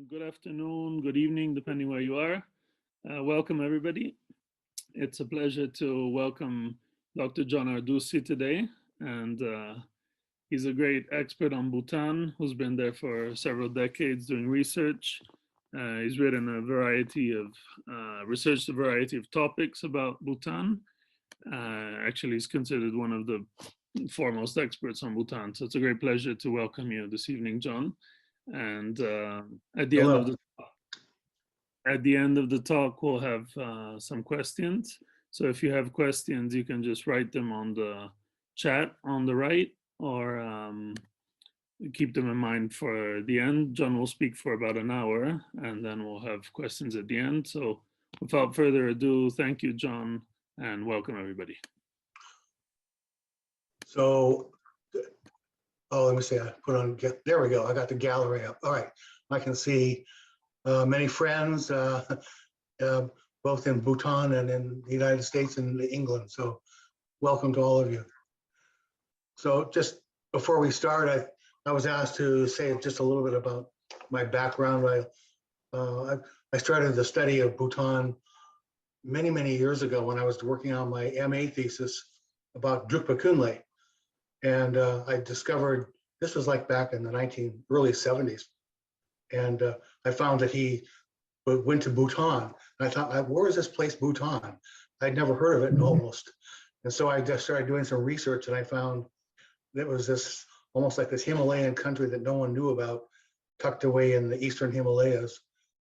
Good afternoon, good evening, depending where you are. Welcome, everybody. It's a pleasure to welcome Dr. John Ardussi today. And he's a great expert on Bhutan who's been there for several decades doing research. He's written a variety of, researched a variety of topics about Bhutan. Actually, he's considered one of the foremost experts on Bhutan. So it's a great pleasure to welcome you this evening, John. And at the end of the talk, we'll have some questions. So if you have questions, you can just write them on the chat on the right, or keep them in mind for the end. John will speak for about an hour, and then we'll have questions at the end. So without further ado, thank you, John, and welcome everybody. So, let me see, I put on, there we go, I got the gallery up. All right, I can see many friends, both in Bhutan and in the United States and England. So welcome to all of you. So just before we start, I was asked to say just a little bit about my background. I started the study of Bhutan many years ago when I was working on my MA thesis about Drukpa Kunle. And I discovered, this was like back in the early 70s. And I found that he went to Bhutan. And I thought, where is this place, Bhutan? I'd never heard of it almost. And so I just started doing some research, and I found that it was this, almost like this Himalayan country that no one knew about, tucked away in the eastern Himalayas.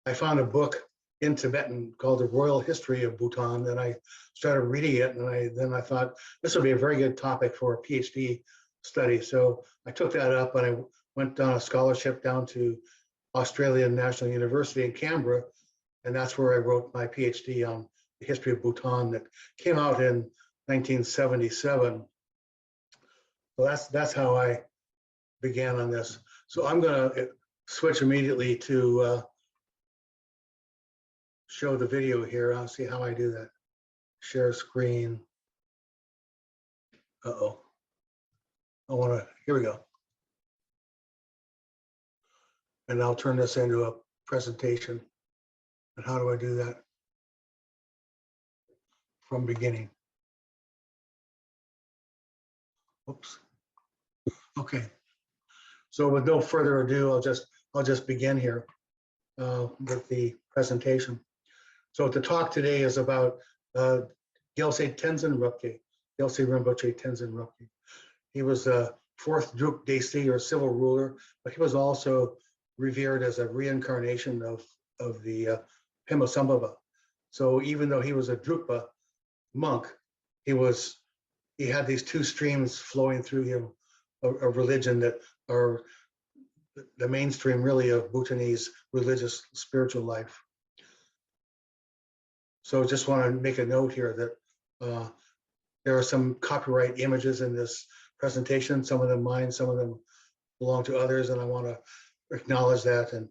I found a book in Tibetan called The Royal History of Bhutan, and I started reading it, and then I thought this would be a very good topic for a PhD study. So I took that up, and I went on a scholarship down to Australian National University in Canberra, and that's where I wrote my PhD on the history of Bhutan that came out in 1977. So that's how I began on this. So I'm going to switch immediately to show the video here. I'll see how I do that. Share screen. Uh-oh. Here we go. And I'll turn this into a presentation. And how do I do that? From beginning. Oops. Okay. So with no further ado, I'll just begin here with the presentation. So the talk today is about Gyalse Tenzin Rabgye, Gyalse Rinpoche Tenzin Rabgye. He was the fourth Druk Desi, or civil ruler, but he was also revered as a reincarnation of the Padmasambhava. So even though he was a Drukpa monk, he had these two streams flowing through him of religion that are the mainstream really of Bhutanese religious spiritual life. So just want to make a note here that there are some copyright images in this presentation, some of them mine, some of them belong to others, and I want to acknowledge that and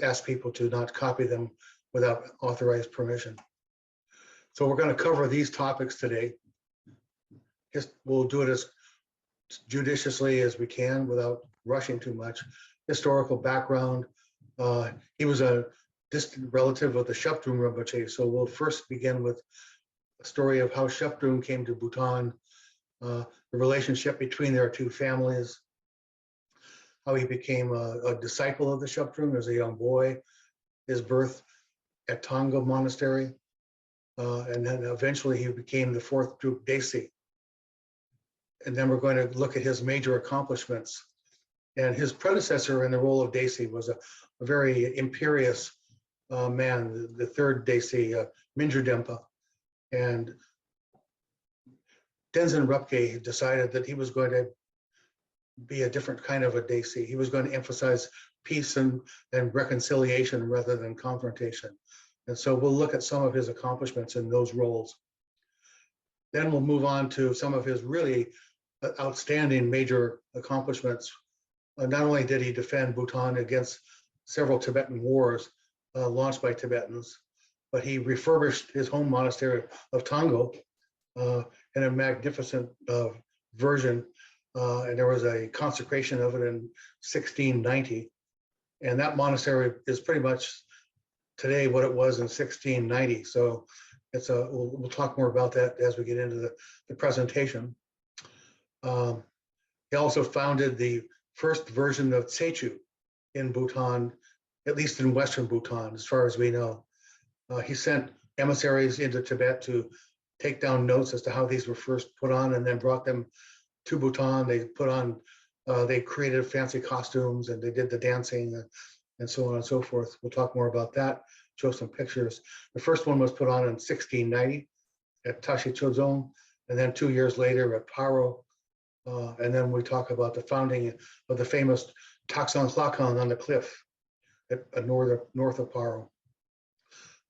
ask people to not copy them without authorized permission. So we're going to cover these topics today. We'll do it as judiciously as we can without rushing too much. Historical background. He was a distant relative of the Zhabdrung Ngawang. So we'll first begin with a story of how Zhabdrung came to Bhutan, the relationship between their two families, how he became a disciple of the Zhabdrung as a young boy, his birth at Tango Monastery, and then eventually he became the fourth Druk Desi. And then we're going to look at his major accomplishments. And his predecessor in the role of Desi was a very imperious man, the third Desi, Mingyur-denpa. And Tenzin Rabgye decided that he was going to be a different kind of a Desi. He was going to emphasize peace and reconciliation rather than confrontation. And so we'll look at some of his accomplishments in those roles. Then we'll move on to some of his really outstanding major accomplishments. Not only did he defend Bhutan against several Tibetan wars launched by Tibetans, but he refurbished his home monastery of Tango in a magnificent version. And there was a consecration of it in 1690. And that monastery is pretty much today what it was in 1690. So we'll talk more about that as we get into the presentation. He also founded the first version of Tshechu in Bhutan, at least in Western Bhutan, as far as we know. He sent emissaries into Tibet to take down notes as to how these were first put on, and then brought them to Bhutan. They created fancy costumes, and they did the dancing and so on and so forth. We'll talk more about that, show some pictures. The first one was put on in 1690 at Tashi Chogyal, and then 2 years later at Paro. And then we talk about the founding of the famous Taktshang Monastery on the cliff at north of Paro.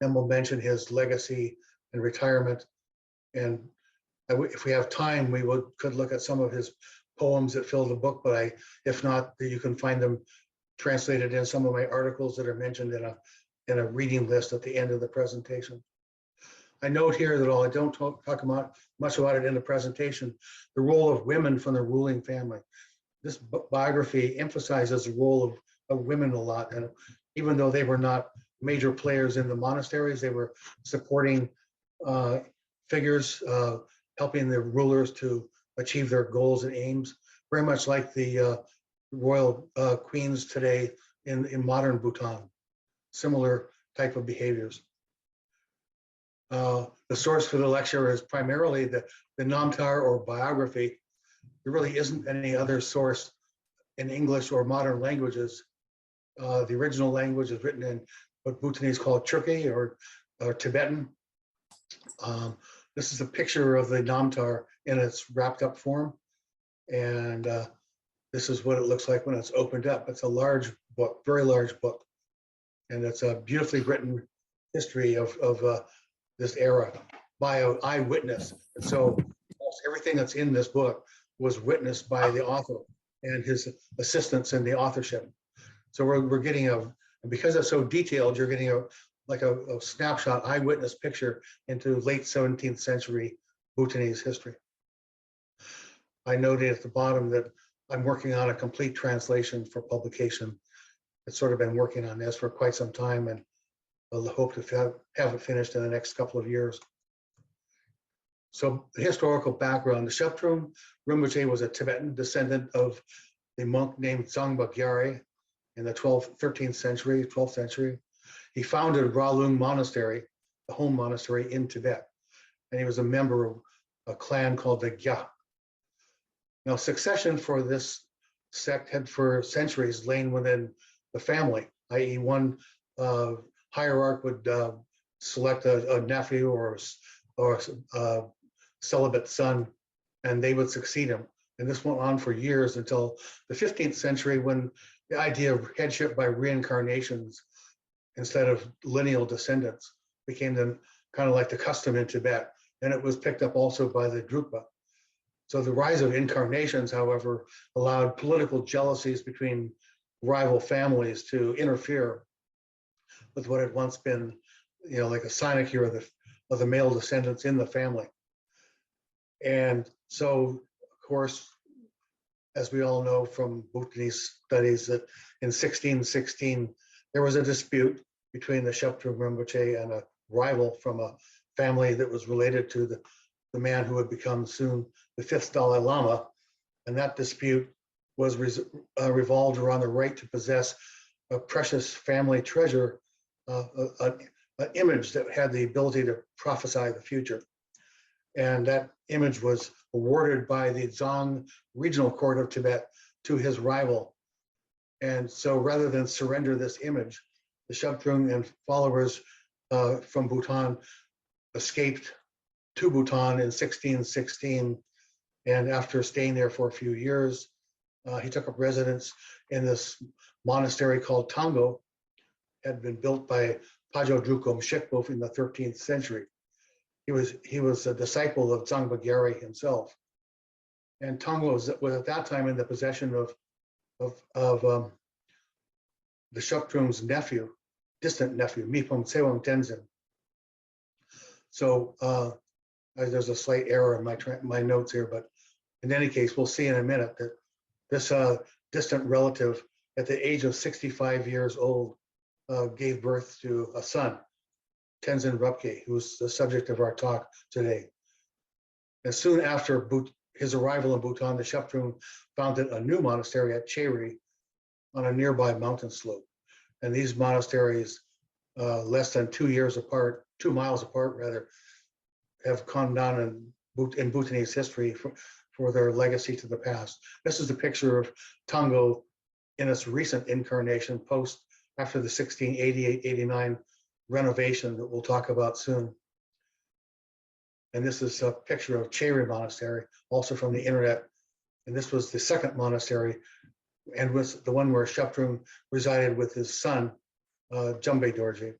Then we'll mention his legacy and retirement. And if we have time, we could look at some of his poems that fill the book, but if not, you can find them translated in some of my articles that are mentioned in a reading list at the end of the presentation. I note here that although I don't talk much about it in the presentation, the role of women from the ruling family. This biography emphasizes the role of women a lot, and even though they were not major players in the monasteries, they were supporting figures, helping the rulers to achieve their goals and aims, very much like the royal queens today in modern Bhutan. Similar type of behaviors. The source for the lecture is primarily the Namtar or biography. There really isn't any other source in English or modern languages. The original language is written in what Bhutanese call Turki or Tibetan. This is a picture of the Namtar in its wrapped up form. And this is what it looks like when it's opened up. It's a large book, very large book. And it's a beautifully written history of this era by an eyewitness. And so almost everything that's in this book was witnessed by the author and his assistants in the authorship. So we're getting because it's so detailed, you're getting a snapshot eyewitness picture into late 17th century Bhutanese history. I noted at the bottom that I'm working on a complete translation for publication. I've sort of been working on this for quite some time, and I'll hope to have it finished in the next couple of years. So the historical background, the Zhabdrung Rinpoche was a Tibetan descendant of a monk named Zangpa Gyare in the 12th century. He founded Gyalmo Monastery, the home monastery in Tibet, and he was a member of a clan called the Gyalse. Now, succession for this sect had for centuries lain within the family, i.e. one hierarch would select a nephew or a celibate son, and they would succeed him. And this went on for years until the 15th century, when the idea of headship by reincarnations instead of lineal descendants became kind of like the custom in Tibet. And it was picked up also by the Drukpa. So the rise of incarnations, however, allowed political jealousies between rival families to interfere with what had once been, like a sinecure of the male descendants in the family. And so, of course, as we all know from Bhutanese studies, that in 1616, there was a dispute between the Zhabdrung Rinpoche and a rival from a family that was related to the man who would become soon the 5th Dalai Lama. And that dispute was revolved around the right to possess a precious family treasure, an image that had the ability to prophesy the future. And that image was awarded by the Dzong Regional Court of Tibet to his rival. And so rather than surrender this image, the Zhabdrung and followers from Bhutan escaped to Bhutan in 1616. And after staying there for a few years, he took up residence in this monastery called Tango, had been built by Pajo Drukgyal Shikpo in the 13th century. He was a disciple of Zangpa Gyare himself. And Tango was at that time in the possession of the Zhabdrung's nephew, distant nephew, Mipom Tsewang Tenzin. So there's a slight error in my notes here, but in any case, we'll see in a minute that this distant relative at the age of 65 years old, gave birth to a son, Tenzin Rabgye, who's the subject of our talk today. And soon after his arrival in Bhutan, the Zhabdrung founded a new monastery at Cheri on a nearby mountain slope. And these monasteries, less than 2 miles apart rather, have come down in Bhutanese history for their legacy to the past. This is a picture of Tango in its recent incarnation after the 1688-89 renovation that we'll talk about soon. And this is a picture of Cheri Monastery, also from the internet. And this was the second monastery, and was the one where Zhabdrung resided with his son, Jumbe Dorje.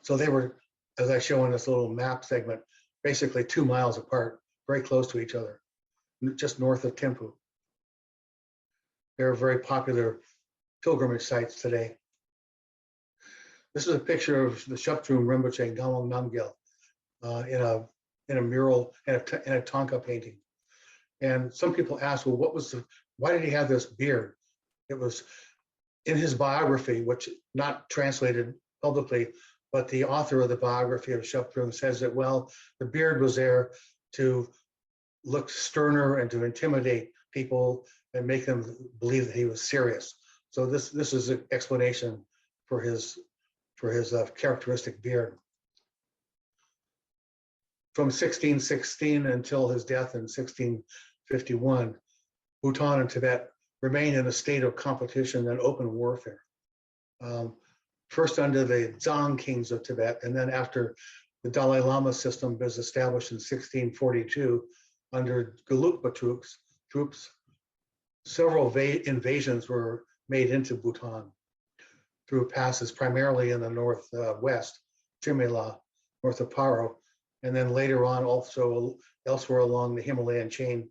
So they were, as I show in this little map segment, basically 2 miles apart, very close to each other, just north of Thimphu. They're very popular pilgrimage sites today. This is a picture of the Zhabdrung Rinpoche Ngawang Namgyal in a mural and a Tonka painting. And some people ask, well, why did he have this beard? It was in his biography, which not translated publicly, but the author of the biography of Zhabdrung says that, well, the beard was there to look sterner and to intimidate people and make them believe that he was serious. So this is an explanation for his characteristic beard. From 1616 until his death in 1651, Bhutan and Tibet remained in a state of competition and open warfare. First under the Zhang kings of Tibet, and then after the Dalai Lama system was established in 1642 under Gelugpa troops, several invasions were made into Bhutan through passes primarily in the northwest, Chimela, north of Paro, and then later on also elsewhere along the Himalayan chain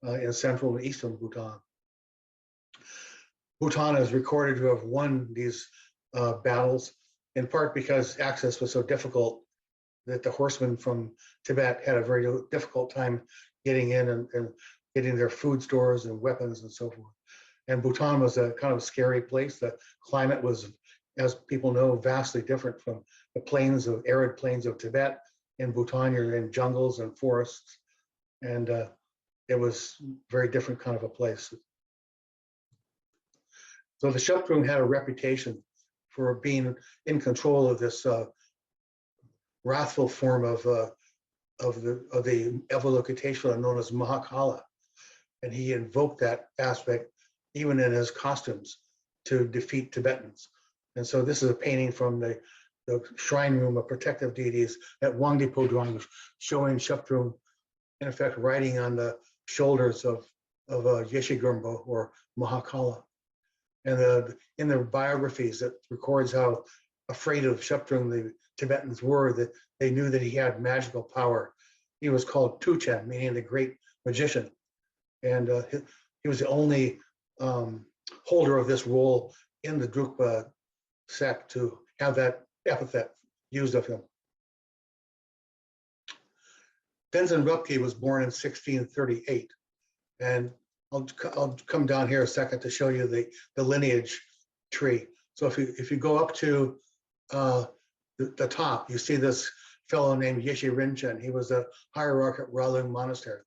in central and eastern Bhutan. Bhutan is recorded to have won these battles, in part because access was so difficult that the horsemen from Tibet had a very difficult time getting in and getting their food stores and weapons and so forth. And Bhutan was a kind of scary place. The climate was, as people know, vastly different from the arid plains of Tibet. In Bhutan, you're in jungles and forests, and it was a very different kind of a place. So the Zhabdrung had a reputation for being in control of this wrathful form of the Avalokiteshvara known as Mahakala, and he invoked that aspect even in his costumes to defeat Tibetans. And so this is a painting from the shrine room of protective deities at Wangdi Podrong, showing Zhabdrung in effect riding on the shoulders of Yeshe Gurmbo or Mahakala. And in the biographies, it records how afraid of Zhabdrung the Tibetans were, that they knew that he had magical power. He was called Tuchen, meaning the great magician. And he was the only holder of this role in the Drukpa sect to have that epithet used of him. Tenzin Rabgye was born in 1638, and I'll come down here a second to show you the lineage tree. So if you go up to the top, you see this fellow named Yeshe Rinchen. He was a hierarch at Royal Monastery,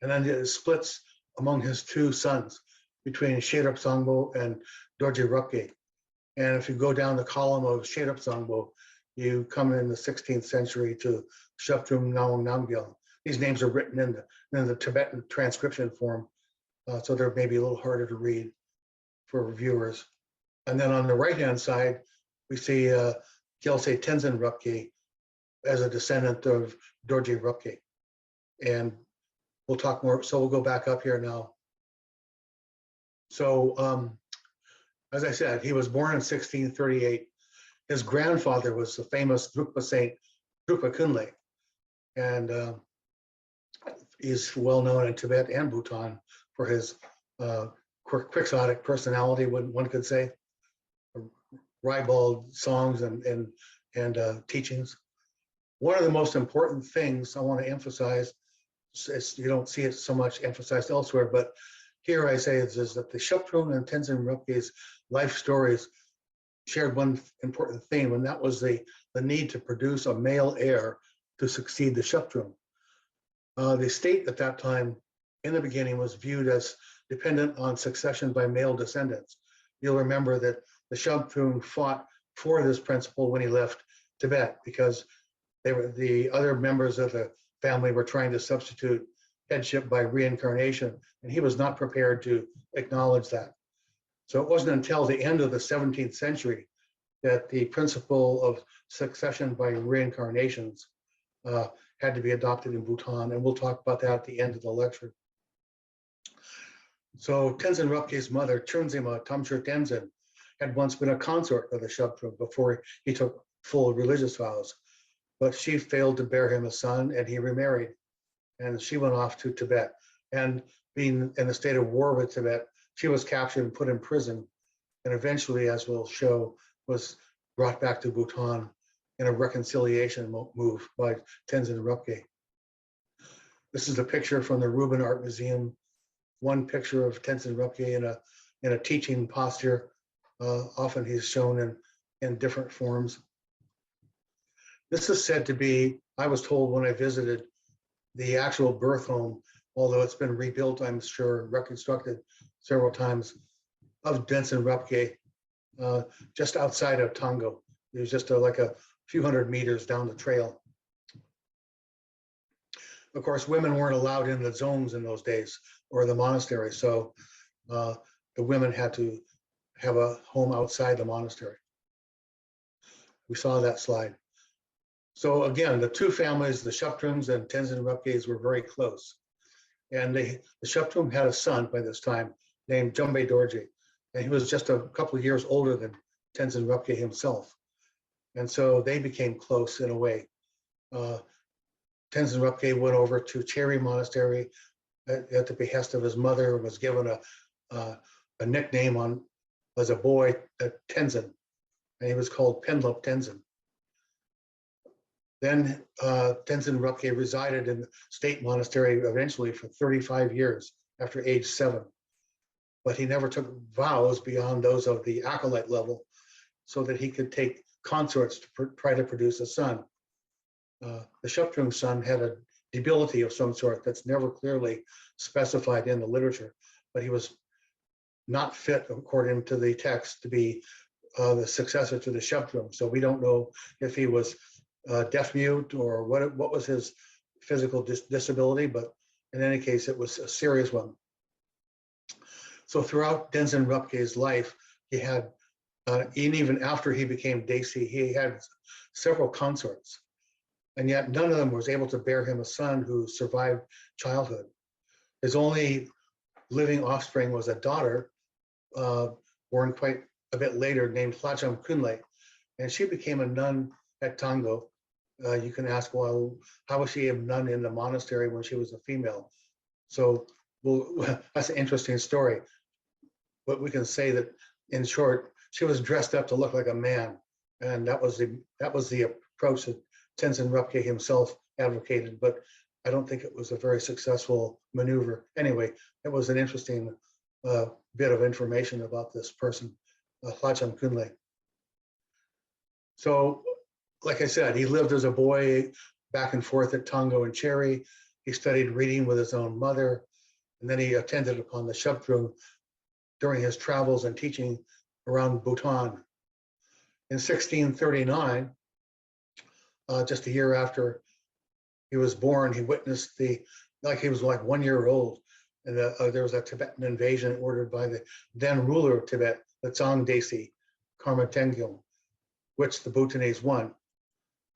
and then it splits among his two sons between Sherab Sangbo and Dorje Rabgye. And if you go down the column of Sherab Sangbo, you come in the 16th century to Zhabdrung Ngawang Namgyal. These names are written in the Tibetan transcription form, so they're maybe a little harder to read for viewers. And then on the right-hand side, we see Gyalse Tenzin Rabgye as a descendant of Dorje Rabgye. And we'll talk more, so we'll go back up here now. So, as I said, he was born in 1638. His grandfather was the famous Drukpa saint, Drukpa Kunle. And he's well known in Tibet and Bhutan for his quixotic personality, one could say, ribald songs and teachings. One of the most important things I want to emphasize, is you don't see it so much emphasized elsewhere, but here I say is that the Zhabdrung and Tenzin Rabgye's life stories shared one important theme, and that was the need to produce a male heir to succeed the Zhabdrung. The state at that time, in the beginning, was viewed as dependent on succession by male descendants. You'll remember that the Zhabdrung fought for this principle when he left Tibet, because the other members of the family were trying to substitute headship by reincarnation, and he was not prepared to acknowledge that. So it wasn't until the end of the 17th century that the principle of succession by reincarnations had to be adopted in Bhutan, and we'll talk about that at the end of the lecture. So Tenzin Rabgye's mother, Chunzima Tamsher Tenzin, had once been a consort of the Zhabdrung before he took full religious vows, but she failed to bear him a son, and he remarried, and she went off to Tibet. And being in a state of war with Tibet, she was captured and put in prison, and eventually, as we'll show, was brought back to Bhutan in a reconciliation move by Tenzin Rabgye. This is a picture from the Rubin Art Museum, one picture of Tenzin Rabgye in a teaching posture. Often he's shown in different forms. This is said to be, I was told when I visited, the actual birth home, although it's been rebuilt, I'm sure, reconstructed several times, of Tenzin Rabgye, just outside of Tango. There's just like a few hundred meters down the trail. Of course, women weren't allowed in the ljongs in those days, or the monastery, so the women had to have a home outside the monastery. We saw that slide. So again, the two families, the Zhabdrungs and Tenzin Rabgyes, were very close. And the Zhabdrung had a son by this time named Jumbe Dorje, and he was just a couple of years older than Tenzin Rabgye himself. And so they became close in a way. Tenzin Rabgye went over to Cheri Monastery at the behest of his mother, and was given a nickname as a boy, Tenzin, and he was called Penlop Tenzin. Then Tenzin Rabgye resided in the state monastery eventually for 35 years after age 7. But he never took vows beyond those of the acolyte level so that he could take consorts to try to produce a son. The Zhabdrung son had a debility of some sort that's never clearly specified in the literature, but he was not fit, according to the text, to be the successor to the Zhabdrung. So we don't know if he was deaf mute or what was his physical disability, but in any case, it was a serious one. So throughout Tenzin Rabgye's life, he had, even after he became Desi, he had several consorts, and yet none of them was able to bear him a son who survived childhood. His only living offspring was a daughter, born quite a bit later, named Lacham Kunle, and she became a nun at Tango. You can ask, well, how was she a nun in the monastery when she was a female? So, well, that's an interesting story. But we can say that, in short, she was dressed up to look like a man, and that was the approach that Tenzin Rabgye himself advocated. But I don't think it was a very successful maneuver. Anyway, it was an interesting bit of information about this person, Lacham Kunle. So, like I said, he lived as a boy back and forth at Tango and Cheri. He studied reading with his own mother, and then he attended upon the Zhabdrung during his travels and teaching around Bhutan. In 1639, just a year after he was born, he witnessed he was like 1 year old, and there was a Tibetan invasion ordered by the then ruler of Tibet, the Tsang Desi, Karma Tengyom, which the Bhutanese won.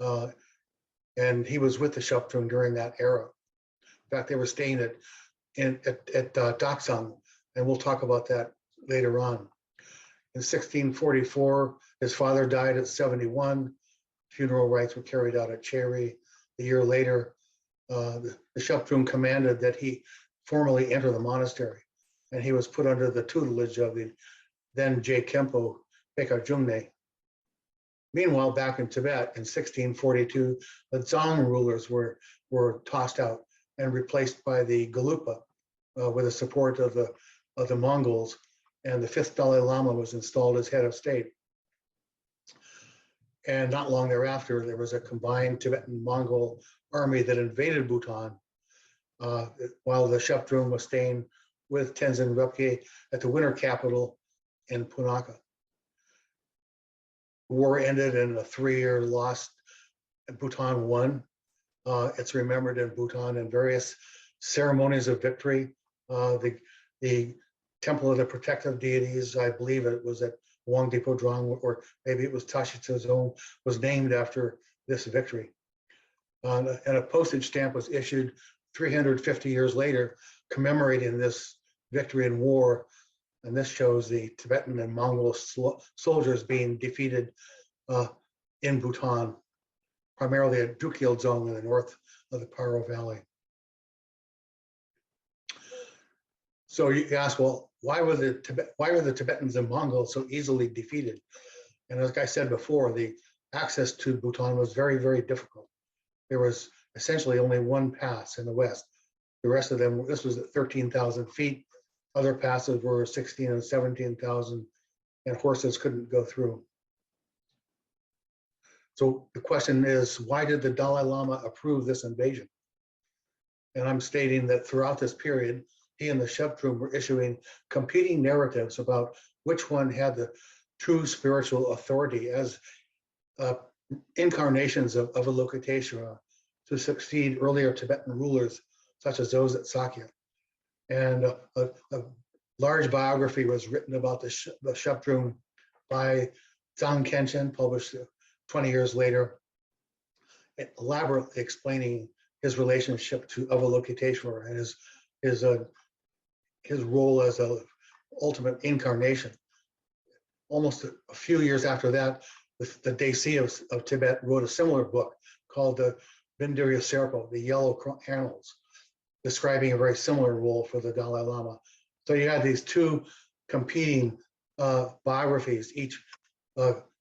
And he was with the Zhabdrung during that era. In fact, they were staying at Taktshang, and we'll talk about that later on. In 1644, his father died at 71. Funeral rites were carried out at Cheri. A year later, the Zhabdrung commanded that he formally enter the monastery, and he was put under the tutelage of the then Je Kempo Pekar Jungne. Meanwhile, back in Tibet in 1642, the Dzong rulers were tossed out and replaced by the Gelugpa with the support of the of the Mongols, and the 5th Dalai Lama was installed as head of state. And not long thereafter, there was a combined Tibetan-Mongol army that invaded Bhutan while the Zhabdrung was staying with Tenzin Rabgye at the winter capital in Punakha. The war ended in a 3-year loss. Bhutan won. It's remembered in Bhutan in various ceremonies of victory. The Temple of the Protective Deities, I believe it was at Wangdi Podrong, or maybe it was Tashi's own, was named after this victory. And a postage stamp was issued 350 years later commemorating this victory in war. And this shows the Tibetan and Mongol soldiers being defeated in Bhutan, primarily at Gyalse in the north of the Paro Valley. So you ask, well, why were the Tibetans and Mongols so easily defeated? And like I said before, the access to Bhutan was very, very difficult. There was essentially only one pass in the west. The rest of them, this was at 13,000 feet. Other passes were 16 and 17,000, and horses couldn't go through. So the question is, why did the Dalai Lama approve this invasion? And I'm stating that throughout this period, he and the Zhabdrung were issuing competing narratives about which one had the true spiritual authority as incarnations of Avalokiteshvara to succeed earlier Tibetan rulers, such as those at Sakya. And a large biography was written about the Zhabdrung by Zhang Kenshin, published 20 years later, elaborately explaining his relationship to Avalokiteshvara and his role as an ultimate incarnation. Almost a few years after that, the Desi of Tibet wrote a similar book called the Vindirya Serpo, the Yellow Annals, describing a very similar role for the Dalai Lama. So you had these two competing biographies, each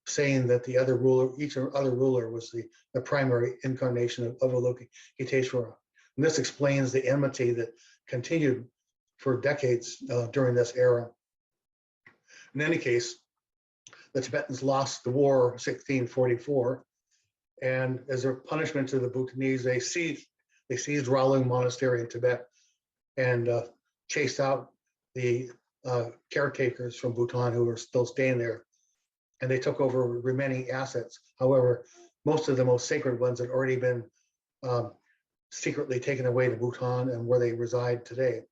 saying that each other ruler was the primary incarnation of Avalokiteshvara. And this explains the enmity that continued for decades during this era. In any case, the Tibetans lost the war in 1644, and as a punishment to the Bhutanese, they seized Royal Monastery in Tibet and chased out the caretakers from Bhutan who were still staying there, and they took over remaining assets. However, most of the most sacred ones had already been secretly taken away to Bhutan and where they reside today.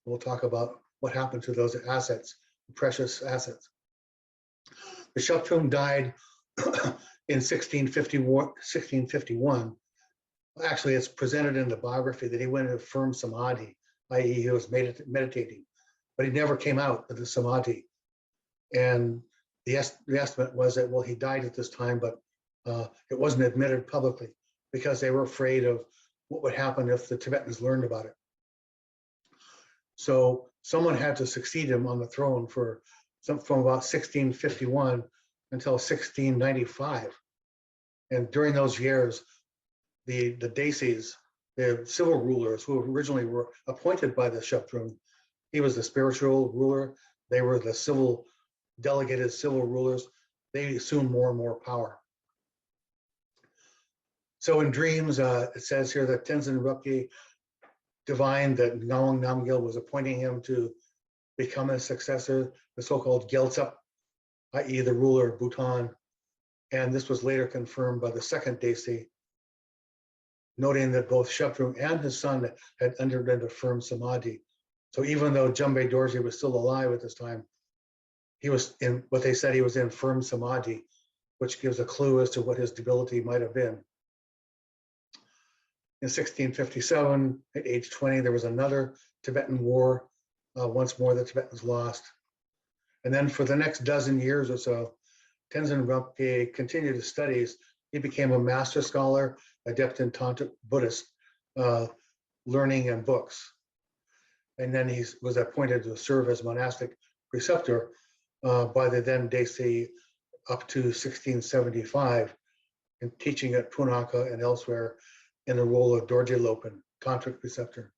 We'll talk about what happened to those assets, precious assets. The Zhabdrung died in 1651. Actually, it's presented in the biography that he went into firm samadhi, i.e. he was meditating, but he never came out of the samadhi. And the estimate was that, well, he died at this time, but it wasn't admitted publicly because they were afraid of what would happen if the Tibetans learned about it. So someone had to succeed him on the throne from about 1651 until 1695. And during those years, the Desis, the civil rulers who originally were appointed by the Zhabdrung, he was the spiritual ruler, they were the delegated civil rulers, they assumed more and more power. So in dreams, it says here that Tenzin Rabgye divined that Ngawang Namgyal was appointing him to become his successor, the so-called Gyalse, i.e. the ruler of Bhutan. And this was later confirmed by the second Desi, noting that both Zhabdrung and his son had entered into firm samadhi. So even though Jumbe Dorji was still alive at this time, he was in what they said he was in firm samadhi, which gives a clue as to what his debility might have been. In 1657, at age 20, there was another Tibetan war. Once more, the Tibetans lost. And then for the next dozen years or so, Tenzin Rabgye continued his studies. He became a master scholar, adept in Tantric Buddhist learning and books. And then he was appointed to serve as monastic preceptor by the then Desi up to 1675, and teaching at Punakha and elsewhere in the role of Dorje Lopen, Tantric preceptor.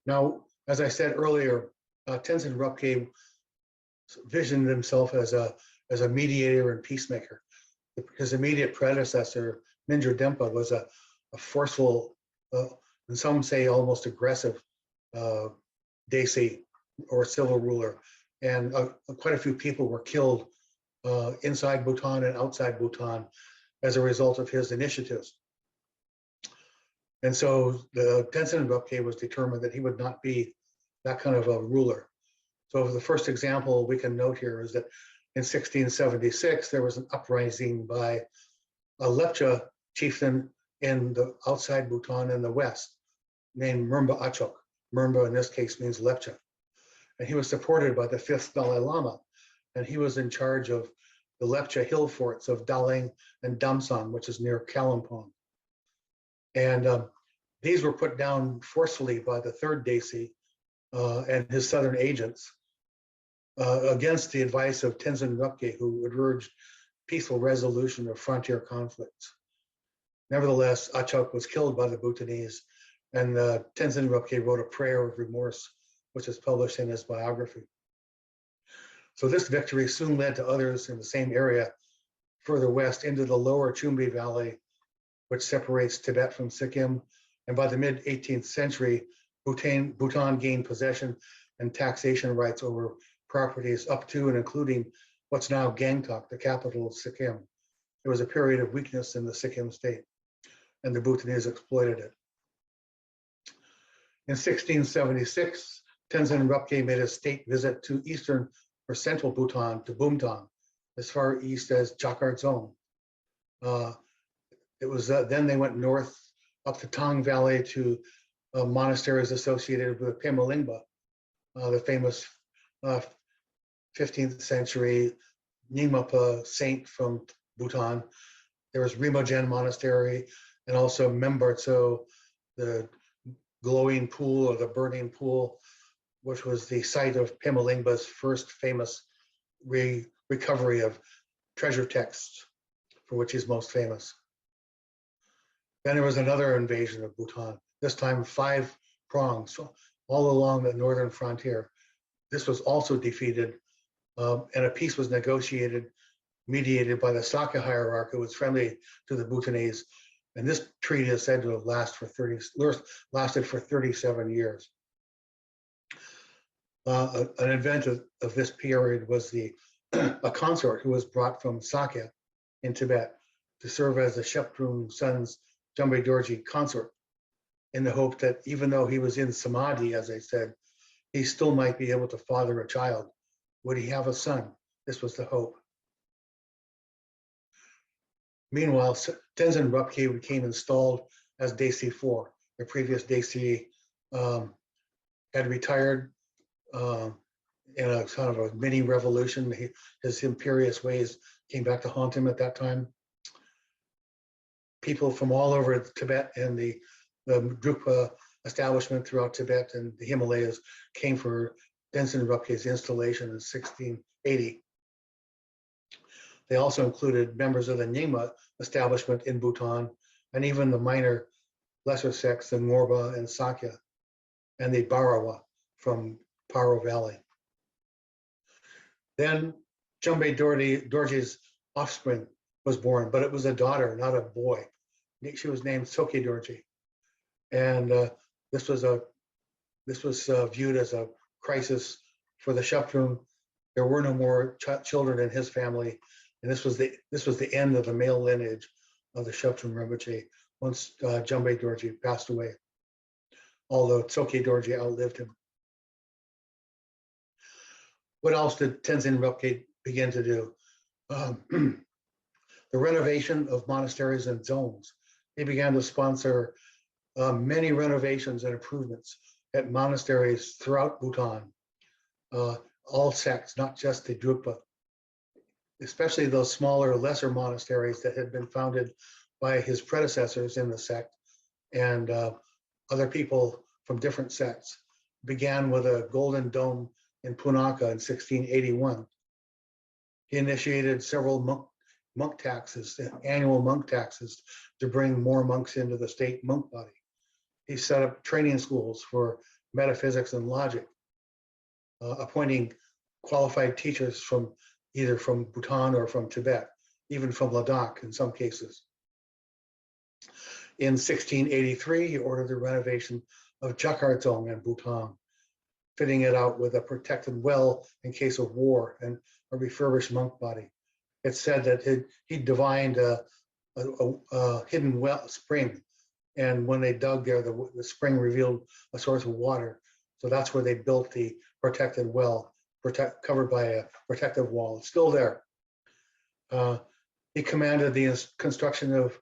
Now, As I said earlier, Tenzin Rabgye visioned himself as a mediator and peacemaker. His immediate predecessor, Mingyur Dempa, was a forceful, and some say almost aggressive, Desi or civil ruler, and quite a few people were killed inside Bhutan and outside Bhutan as a result of his initiatives. And so the Tenzin Rabgye was determined that he would not be that kind of a ruler. So the first example we can note here is that in 1676, there was an uprising by a Lepcha chieftain in the outside Bhutan in the west, named Murmba Achok. Murmba in this case means Lepcha. And he was supported by the 5th Dalai Lama. And he was in charge of the Lepcha hill forts of Daling and Damsan, which is near Kalimpong. And these were put down forcefully by the 3rd Desi and his southern agents against the advice of Tenzin Rabgye, who had urged peaceful resolution of frontier conflicts. Nevertheless, Achok was killed by the Bhutanese, and Tenzin Rabgye wrote a prayer of remorse, which is published in his biography. So this victory soon led to others in the same area further west into the lower Chumbi Valley, which separates Tibet from Sikkim. And by the mid-18th century, Bhutan gained possession and taxation rights over properties up to and including what's now Gangtok, the capital of Sikkim. There was a period of weakness in the Sikkim state, and the Bhutanese exploited it. In 1676, Tenzin Rabgye made a state visit to eastern or central Bhutan, to Bumtan, as far east as Jakardzong. It was then they went north up the Tang Valley to monasteries associated with Pemalingpa, the famous 15th century Nyingmapa saint from Bhutan. There was Rimogen Monastery, and also Membartso, the glowing pool or the burning pool, which was the site of Pemalingpa's first famous recovery of treasure texts, for which he's most famous. Then there was another invasion of Bhutan, this time 5 prongs all along the northern frontier. This was also defeated, and a peace was negotiated, mediated by the Sakya hierarchy, who was friendly to the Bhutanese. And this treaty is said to have lasted for 37 years. An event of this period was a consort who was brought from Sakya in Tibet to serve as the Zhabdrung son's Jambe Dorji consort, in the hope that even though he was in Samadhi, as I said, he still might be able to father a child. Would he have a son? This was the hope. Meanwhile, Tenzin Rabgye became installed as Desi 4. The previous Desi had retired in a kind of a mini revolution. His imperious ways came back to haunt him at that time. People from all over Tibet and the Drukpa establishment throughout Tibet and the Himalayas came for Tenzin Rabgye's installation in 1680. They also included members of the Nyingma establishment in Bhutan, and even the minor lesser sects, the Ngorba and Sakya, and the Barawa from Paro Valley. Then Jambe Dorji's offspring was born, but it was a daughter, not a boy. She was named Soke Dorji, and this was viewed as a crisis for the Zhabdrung. There were no more children in his family, and this was the end of the male lineage of the Zhabdrung Rinpoche once Jambe Dorji passed away, although Soke Dorji outlived him. What else did Tenzin Rabgye begin to do? The renovation of monasteries and zones. He began to sponsor many renovations and improvements at monasteries throughout Bhutan, all sects, not just the Drukpa, especially those smaller, lesser monasteries that had been founded by his predecessors in the sect and other people from different sects. Began with a golden dome in Punakha in 1681. He initiated several monk taxes, annual monk taxes, to bring more monks into the state monk body. He set up training schools for metaphysics, and logic, appointing qualified teachers from either from Bhutan or from Tibet, even from Ladakh in some cases. In 1683, he ordered the renovation of Jakartong in Bhutan, fitting it out with a protected well in case of war and a refurbished monk body. It's said that he divined a hidden well spring, and when they dug there, the spring revealed a source of water. So that's where they built the protected well, covered by a protective wall. It's still there. He commanded the construction of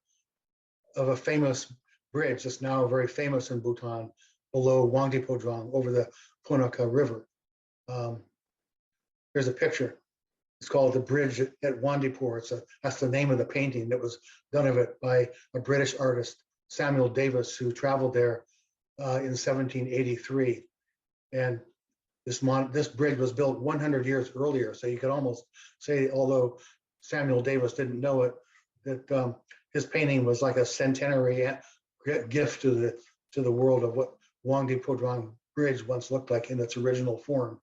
a famous bridge that's now very famous in Bhutan, below Wangdi-Podrong, over the Punakha River. Here's a picture. It's called the Bridge at Wandipur. That's the name of the painting that was done of it by a British artist, Samuel Davis, who traveled there in 1783. And this bridge was built 100 years earlier. So you could almost say, although Samuel Davis didn't know it, that his painting was like a centenary gift to the world of what Wangdi-Podrong Bridge once looked like in its original form.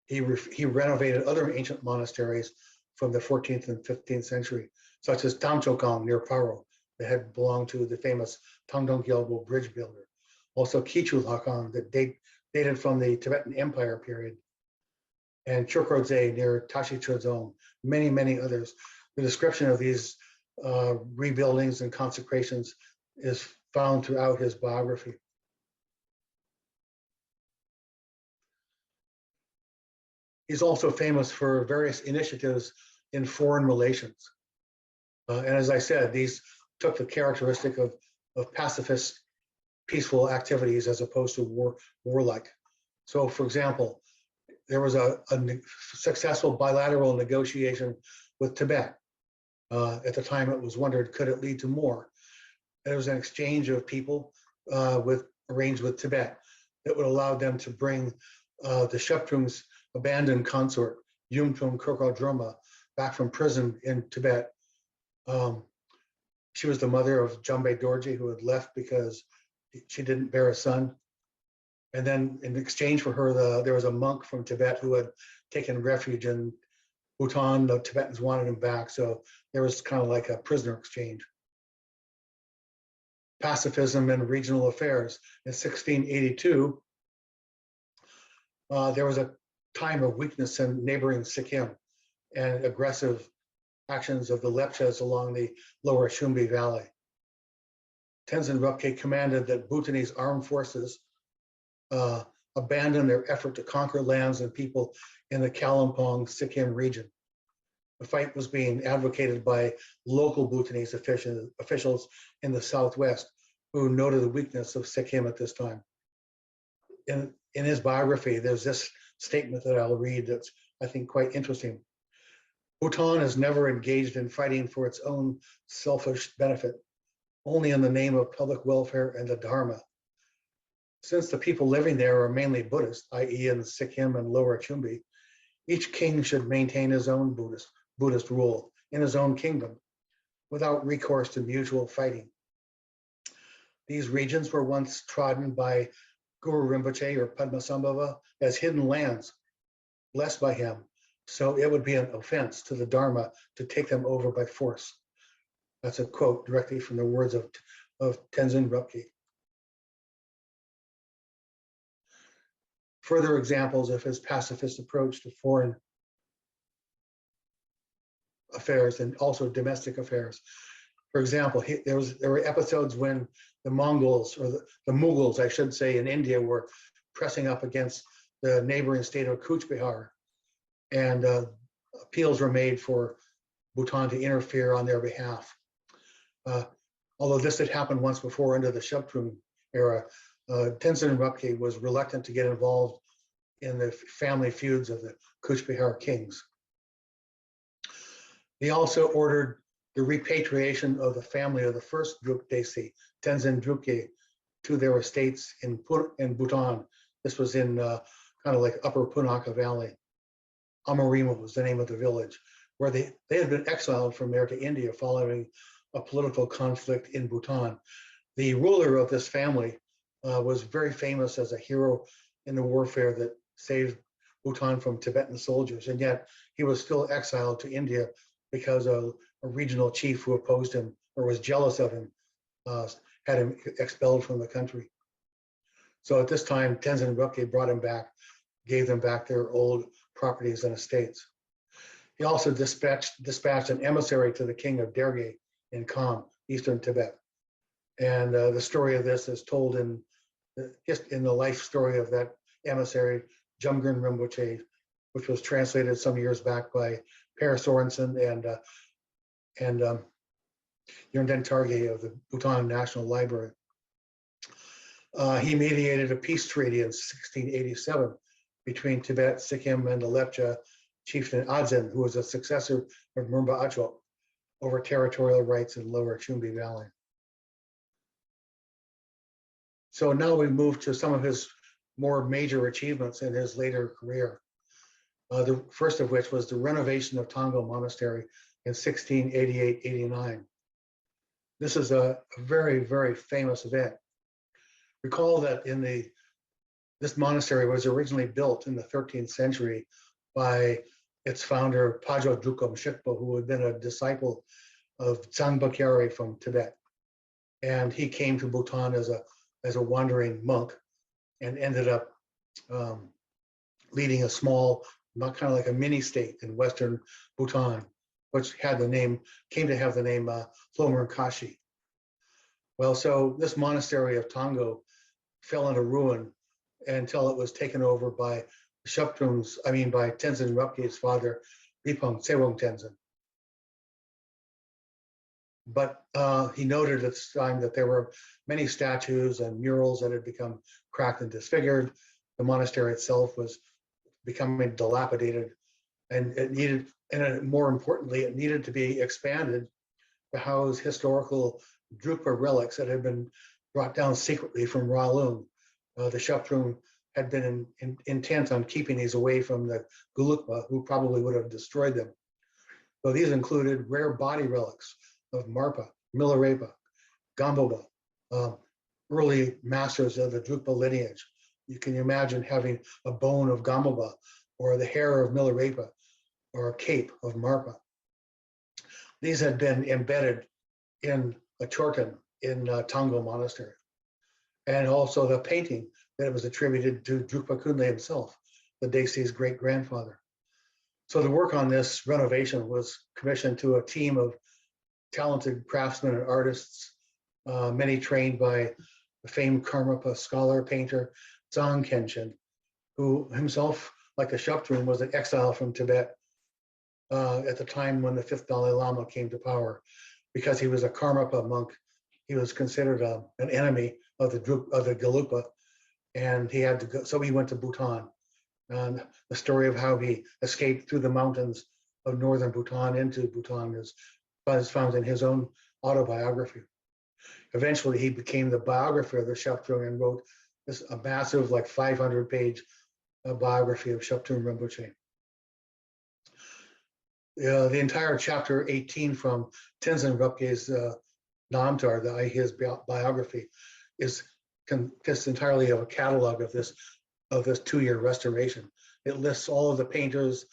He renovated other ancient monasteries from the 14th and 15th century, such as Tamchokang near Paro, that had belonged to the famous Tangdong Gyalmo bridge builder. Also Kichulhakang, that dated from the Tibetan Empire period, and Chukrodze near Tashi-Chodzong, many, many others. The description of these rebuildings and consecrations is found throughout his biography. He's also famous for various initiatives in foreign relations. And as I said, these took the characteristic of pacifist, peaceful activities as opposed to warlike. So for example, there was a successful bilateral negotiation with Tibet. At the time it was wondered, could it lead to more? There was an exchange of people arranged with Tibet that would allow them to bring the Zhabdrung's abandoned consort, Yumtum Kurkal Droma, back from prison in Tibet. She was the mother of Jambe Dorji, who had left because she didn't bear a son. And then in exchange for her, there was a monk from Tibet who had taken refuge in Bhutan. The Tibetans wanted him back, so there was kind of like a prisoner exchange. Pacifism and regional affairs. In 1682, there was a time of weakness in neighboring Sikkim and aggressive actions of the Lepchas along the lower Shumbi Valley. Tenzin Rabgye commanded that Bhutanese armed forces abandon their effort to conquer lands and people in the Kalimpong Sikkim region. The fight was being advocated by local Bhutanese officials in the southwest, who noted the weakness of Sikkim at this time. In his biography, there's this statement that I'll read that's, I think, quite interesting. Bhutan has never engaged in fighting for its own selfish benefit, only in the name of public welfare and the Dharma. Since the people living there are mainly Buddhist, i.e. in Sikkim and Lower Chumbi, each king should maintain his own Buddhist rule in his own kingdom, without recourse to mutual fighting. These regions were once trodden by Guru Rinpoche or Padmasambhava as hidden lands, blessed by him, so it would be an offense to the Dharma to take them over by force. That's a quote directly from the words of Tenzin Rabgye. Further examples of his pacifist approach to foreign affairs and also domestic affairs. For example, there were episodes when the Mongols, or the Mughals, I should say, in India were pressing up against the neighboring state of Cooch Behar, and appeals were made for Bhutan to interfere on their behalf. Although this had happened once before under the Zhabdrung era, Tenzin Rabgye was reluctant to get involved in the family feuds of the Cooch Behar kings. He also ordered the repatriation of the family of the first Druk Desi, Tenzin Drukye, to their estates in Bhutan. This was in kind of like Upper Punakha Valley. Amarima was the name of the village, where they had been exiled from there to India following a political conflict in Bhutan. The ruler of this family was very famous as a hero in the warfare that saved Bhutan from Tibetan soldiers, and yet he was still exiled to India because a regional chief who opposed him or was jealous of him had him expelled from the country. So at this time, Tenzin Rabgye brought him back, gave them back their old properties and estates. He also dispatched an emissary to the king of Derge in Kham, eastern Tibet. And the story of this is told in the life story of that emissary, Zhabdrung Ngawang, which was translated some years back by Per Sorensen and Yonten Targe of the Bhutan National Library. He mediated a peace treaty in 1687 between Tibet, Sikkim, and the Lepcha chieftain Adzin, who was a successor of Murmba Achok, over territorial rights in Lower Chumbi Valley. So now we move to some of his more major achievements in his later career. The first of which was the renovation of Tango Monastery in 1688-89. This is a very, very famous event. Recall that this monastery was originally built in the 13th century by its founder, Pajo Drukom Shikpo, who had been a disciple of Tsangpa Kyari from Tibet. And he came to Bhutan as a wandering monk and ended up leading a small, not kind of like a mini state in Western Bhutan, which came to have the name Phlomer Kashi. Well, so this monastery of Tango fell into ruin until it was taken over by by Tenzin Rabgye's father, Lipang Tsewang Tenzin. But he noted at this time that there were many statues and murals that had become cracked and disfigured. The monastery itself was becoming dilapidated, and more importantly, it needed to be expanded to house historical Drukpa relics that had been brought down secretly from Ralung. The Zhabdrung had been intent on keeping these away from the Gelugpa, who probably would have destroyed them. So these included rare body relics of Marpa, Milarepa, Gamboba, early masters of the Drukpa lineage. You can imagine having a bone of Gamboba, or the hair of Milarepa, or a cape of Marpa. These had been embedded in a chorten in Tango Monastery. And also the painting that was attributed to Drukpa Kunle himself, the Desi's great-grandfather. So the work on this renovation was commissioned to a team of talented craftsmen and artists, many trained by the famed Karmapa scholar painter Dzong Kenshin, who himself, like the Zhabdrung, was an exile from Tibet at the time when the 5th Dalai Lama came to power. Because he was a Karmapa monk, he was considered an enemy of the Gelugpa, and he had to go. So he went to Bhutan, and the story of how he escaped through the mountains of northern Bhutan into Bhutan is found in his own autobiography. Eventually, he became the biographer of the Zhabdrung and wrote a massive, like 500-page biography of Zhabdrung Rinpoche. The entire chapter 18 from Tenzin Rabgye's Namtar, his biography, consists entirely of a catalog of this 2-year restoration. It lists all of the painters,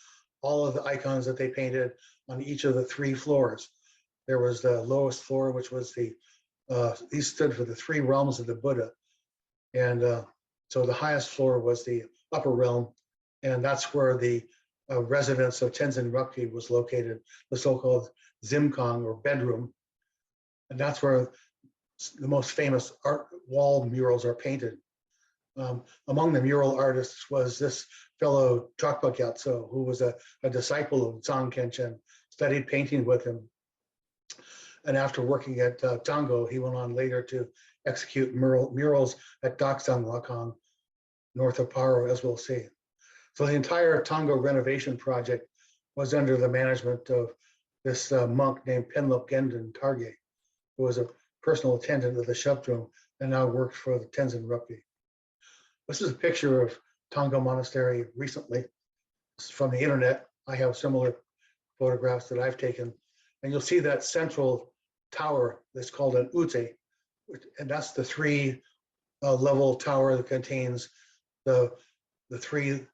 all of the icons that they painted on each of the 3 floors. There was the lowest floor, which was these stood for the 3 realms of the Buddha. And so the highest floor was the upper realm, and that's where the residence of Tenzin Rabgye was located, the so-called Zimkang, or bedroom. And that's where the most famous art wall murals are painted. Among the mural artists was this fellow Trokpa Gyatso, who was a disciple of Dzong Kenshin, studied painting with him. And after working at Tango, he went on later to execute murals at Taktshang Monastery, north of Paro, as we'll see. So the entire Tango renovation project was under the management of this monk named Penlop Gendon Targe, who was a personal attendant of the Zhabdrung and now works for the Tenzin Rabgye. This is a picture of Tango Monastery recently. It's from the internet. I have similar photographs that I've taken. And you'll see that central tower that's called an ute, and that's the three level tower that contains the three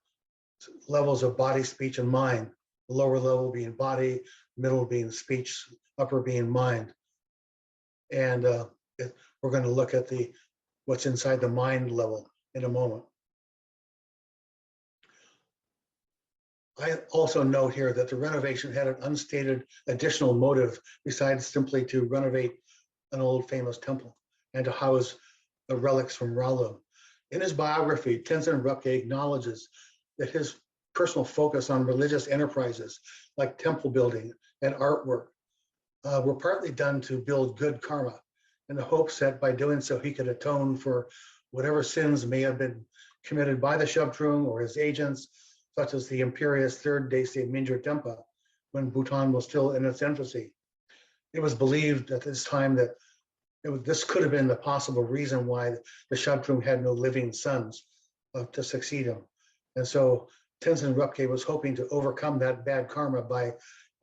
levels of body, speech, and mind. The lower level being body, middle being speech, upper being mind. And we're going to look at what's inside the mind level in a moment. I also note here that the renovation had an unstated additional motive besides simply to renovate an old famous temple and to house the relics from Ralu. In his biography, Tenzin Rabgye acknowledges that his personal focus on religious enterprises like temple building and artwork were partly done to build good karma, in the hopes that by doing so he could atone for whatever sins may have been committed by the Zhabdrung or his agents, such as the imperious third Desi Mingyur Dempa, when Bhutan was still in its infancy. It was believed at this time that this could have been the possible reason why the Zhabdrung had no living sons to succeed him. And so Tenzin Rabgye was hoping to overcome that bad karma by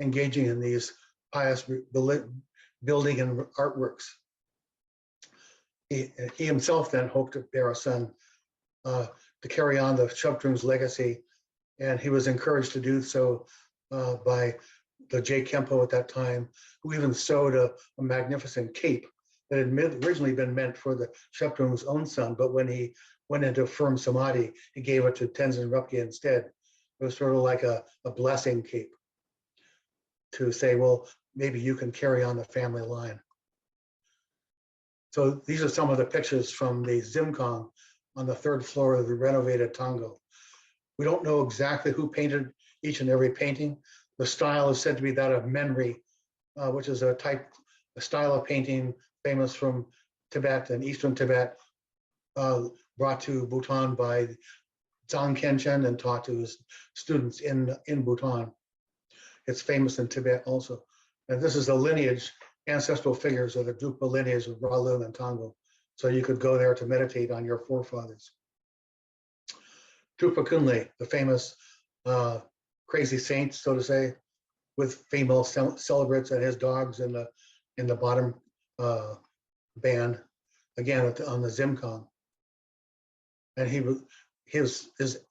engaging in these pious building and artworks. He himself then hoped to bear a son to carry on the Zhabdrung's legacy, and he was encouraged to do so by the J. Kempo at that time, who even sewed a magnificent cape that had originally been meant for the Zhabdrung's own son, but when he went into firm samadhi, he gave it to Tenzin Rabgye instead. It was sort of like a blessing cape to say, well, maybe you can carry on the family line. So these are some of the pictures from the Zimkong on the third floor of the renovated Tango. We don't know exactly who painted each and every painting. The style is said to be that of Menri, which is a style of painting famous from Tibet and Eastern Tibet, brought to Bhutan by Zhang Kenshin and taught to his students in Bhutan. It's famous in Tibet also. And this is the lineage, ancestral figures of the Drukpa lineage of Ralu and Tango. So you could go there to meditate on your forefathers. Drukpa Kunle, the famous crazy saint, so to say, with female celebrates and his dogs in the bottom band, again on the Zimkong. And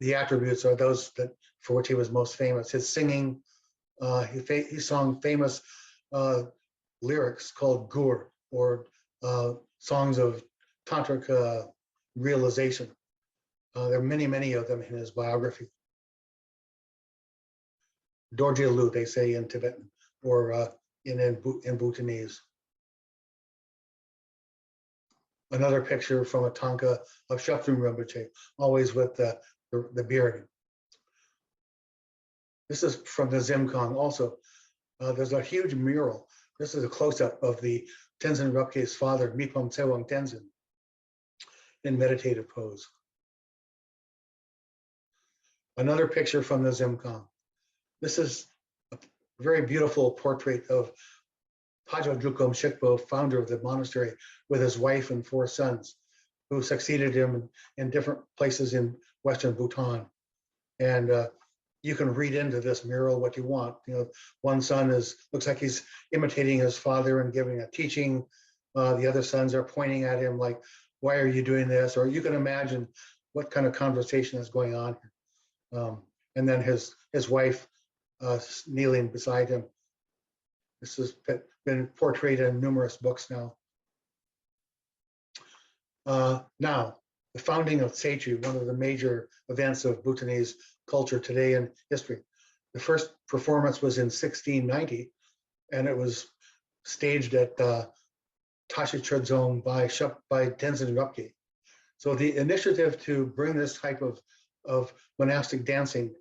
the attributes are those that for which he was most famous. His singing, he sung famous lyrics called gur, or songs of tantric realization. There are many, many of them in his biography. Dorje Lu, they say in Tibetan, or in Bhutanese. Another picture from a tanka of Zhabdrung Rinpoche, always with the beard. This is from the Zimkong also. There's a huge mural. This is a close-up of the Tenzin Rabgye's father, Mipam Tsewang Tenzin, in meditative pose. Another picture from the Zimkong. This is a very beautiful portrait of Pajo Drukom Shikpo, founder of the monastery, with his wife and 4 sons, who succeeded him in different places in Western Bhutan. And you can read into this mural what you want. You know, one son looks like he's imitating his father and giving a teaching. The other sons are pointing at him like, "Why are you doing this?" Or you can imagine what kind of conversation is going on. And then his wife kneeling beside him. This has been portrayed in numerous books now. Now, the founding of Tshechu, one of the major events of Bhutanese culture today and history. The first performance was in 1690, and it was staged at Tashichadzong by Tenzin Rabgye. So the initiative to bring this type of monastic dancing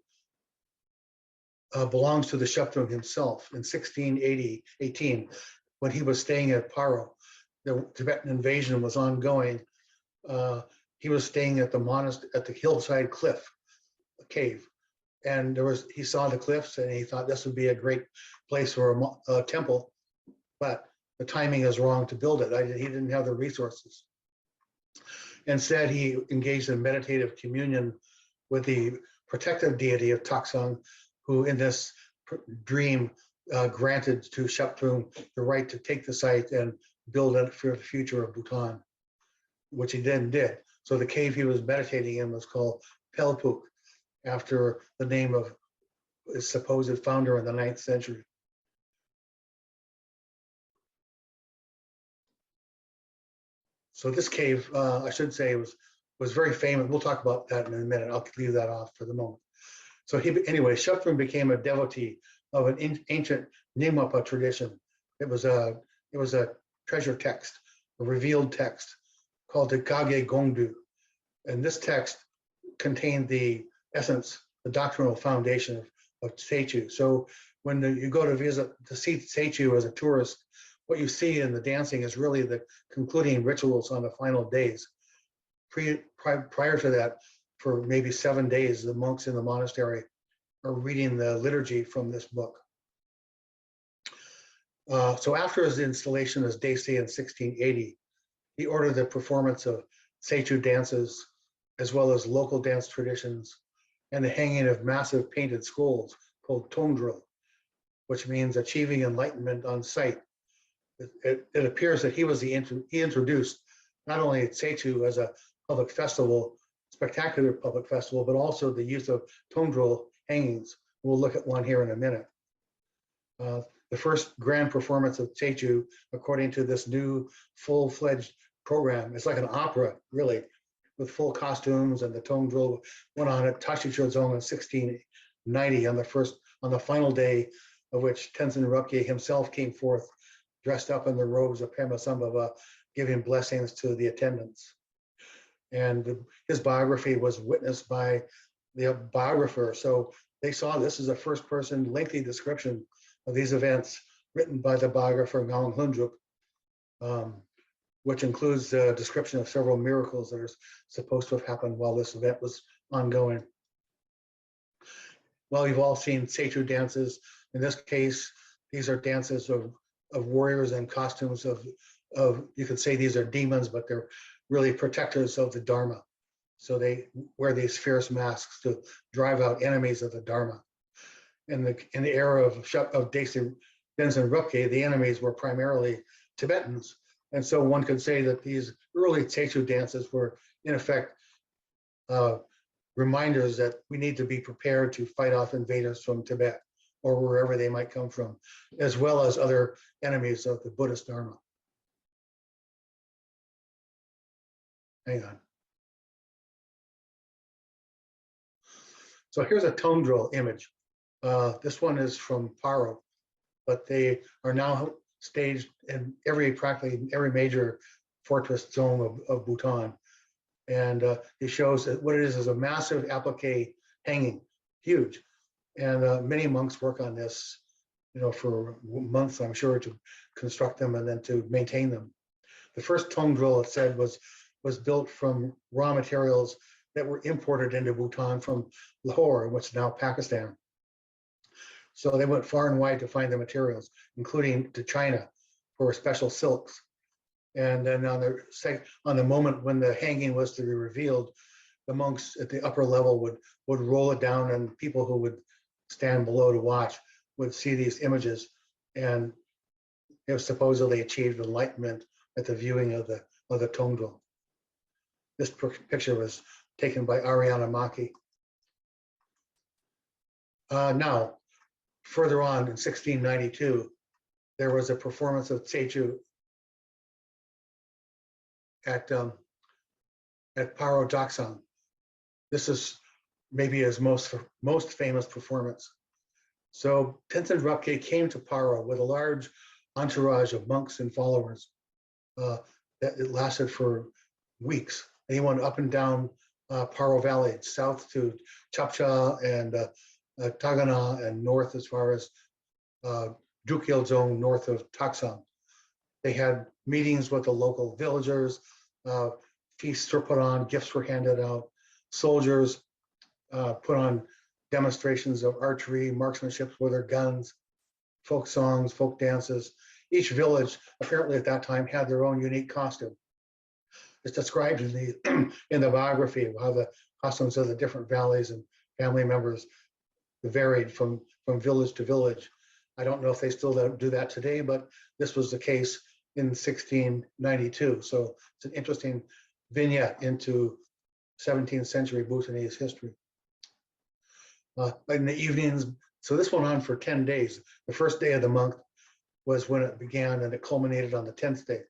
belongs to the Zhabdrung himself. In 1618, when he was staying at Paro, the Tibetan invasion was ongoing. He was staying at the hillside cliff, a cave, and he saw the cliffs and he thought this would be a great place for a temple, but the timing is wrong to build it. He didn't have the resources. Instead, he engaged in meditative communion with the protective deity of Taktshang, who in this dream granted to Zhabdrung the right to take the site and build it for the future of Bhutan, which he then did. So the cave he was meditating in was called Pelpuk, after the name of his supposed founder in the 9th century. So this cave, I should say, was very famous. We'll talk about that in a minute. I'll leave that off for the moment. So anyway, Zhabdrung became a devotee of an ancient Nyingmapa tradition. It was a treasure text, a revealed text called the Kage Gongdu. And this text contained the essence, the doctrinal foundation of Tshechu. So when you go to see Tshechu as a tourist, what you see in the dancing is really the concluding rituals on the final days. Prior to that, for maybe 7 days, the monks in the monastery are reading the liturgy from this book. So after his installation as Desi in 1680, he ordered the performance of Tshechu dances, as well as local dance traditions, and the hanging of massive painted scrolls called tongdril, which means achieving enlightenment on sight. It appears that he introduced not only Tshechu as a public festival, spectacular public festival, but also the use of tongdril hangings. We'll look at one here in a minute. The first grand performance of Tshechu, according to this new full-fledged program, it's like an opera, really, with full costumes, and the tongdril went on at Taktshang in 1690 on the final day of which Tenzin Rabgye himself came forth, dressed up in the robes of Padmasambhava, giving blessings to the attendants. And his biography was witnessed by the biographer. So they saw this as a first-person lengthy description of these events written by the biographer Ngawang Namgyal, which includes a description of several miracles that are supposed to have happened while this event was ongoing. Well, you've all seen Tshechu dances. In this case, these are dances of warriors in costumes of you could say these are demons, but they're really protectors of the Dharma. So they wear these fierce masks to drive out enemies of the Dharma. In the era of Desi Tenzin Rabgye, the enemies were primarily Tibetans. And so one could say that these early Tshechu dances were, in effect, reminders that we need to be prepared to fight off invaders from Tibet or wherever they might come from, as well as other enemies of the Buddhist Dharma. Hang on. So here's a tongdril image. This one is from Paro, but they are now staged in practically every major fortress zone of Bhutan. And it shows that what it is a massive applique hanging, huge. And many monks work on this, for months, I'm sure, to construct them and then to maintain them. The first tongdril, it said, was built from raw materials that were imported into Bhutan from Lahore, which is now Pakistan. So they went far and wide to find the materials, including to China for special silks. And then on the moment when the hanging was to be revealed, the monks at the upper level would roll it down, and people who would stand below to watch would see these images, and it supposedly achieved enlightenment at the viewing of the tongdril. This picture was taken by Ariana Maki. Now, further on in 1692, there was a performance of Tshechu at Paro Taktshang. This is maybe his most famous performance. So Tenzin Rabgye came to Paro with a large entourage of monks and followers. That it lasted for weeks. And he went up and down Paro Valley, south to Chapcha and Tagana, and north as far as Chogyal zone north of Taktshang. They had meetings with the local villagers, feasts were put on, gifts were handed out, soldiers put on demonstrations of archery, marksmanship with their guns, folk songs, folk dances. Each village apparently at that time had their own unique costume. It's described in the biography of how the costumes of the different valleys and family members varied from village to village. I don't know if they still do that today, but this was the case in 1692. So it's an interesting vignette into 17th century Bhutanese history. In the evenings, so this went on for 10 days. The first day of the month was when it began, and it culminated on the 10th day,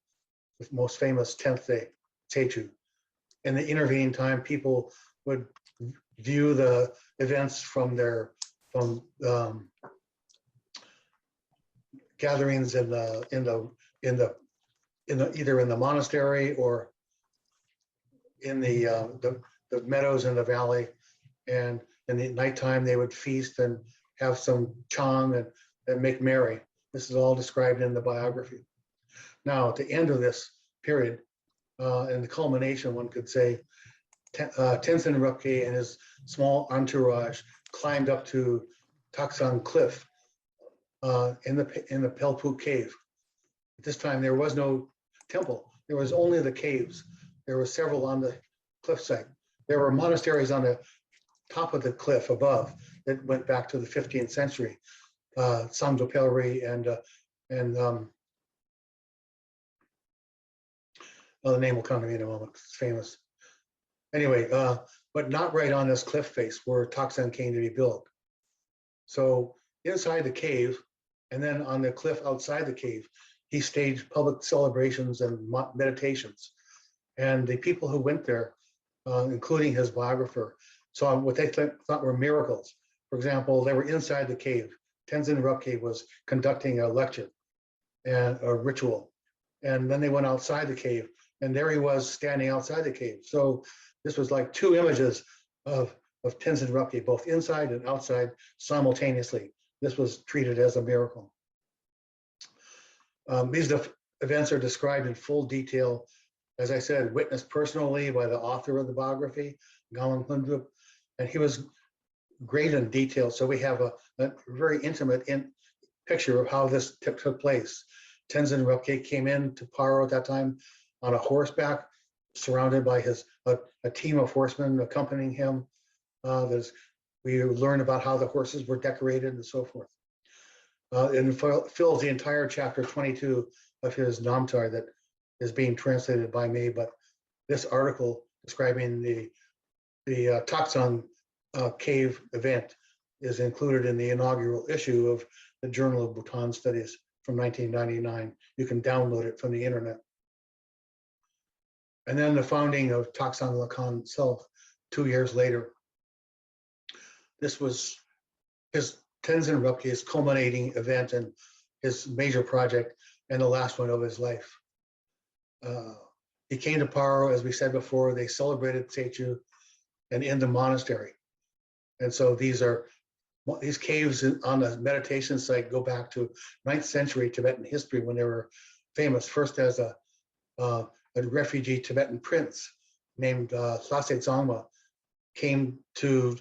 the most famous 10th day, Tshechu. In the intervening time, people would view the events from gatherings either in the monastery or in the meadows in the valley. And in the nighttime, they would feast and have some chang and make merry. This is all described in the biography. Now, at the end of this period, and the culmination, one could say, Tenzin Rabgye and his small entourage climbed up to Taktshang Cliff in the Pelpu cave. At this time, there was no temple. There was only the caves. There were several on the cliffside. There were monasteries on the top of the cliff above that went back to the 15th century. Samdopelri and the name will come to me in a moment. It's famous. Anyway, but not right on this cliff face where Taktshang came to be built. So inside the cave, and then on the cliff outside the cave, he staged public celebrations and meditations. And the people who went there, including his biographer, saw what they thought were miracles. For example, they were inside the cave. Tenzin Rabgye was conducting a lecture and a ritual. And then they went outside the cave, and there he was standing outside the cave. So this was like two images of Tenzin Rabgye, both inside and outside simultaneously. This was treated as a miracle. These events are described in full detail, as I said, witnessed personally by the author of the biography, Ngawang Namgyal, and he was great in detail. So we have a very intimate picture of how this took place. Tenzin Rabgye came in to Paro at that time on a horseback, surrounded by a team of horsemen accompanying him. We learn about how the horses were decorated and so forth. And fills the entire chapter 22 of his Namtar that is being translated by me. But this article describing the Taktshang cave event is included in the inaugural issue of the Journal of Bhutan Studies from 1999. You can download it from the internet. And then the founding of Taktshang Lakan itself 2 years later. This was his Tenzin Rabgye's culminating event and his major project and the last one of his life. He came to Paro, as we said before, they celebrated Tshechu and in the monastery. And so these caves on the meditation site go back to 9th century Tibetan history when they were famous, first as a refugee Tibetan prince named Gyalse Rinpoche came to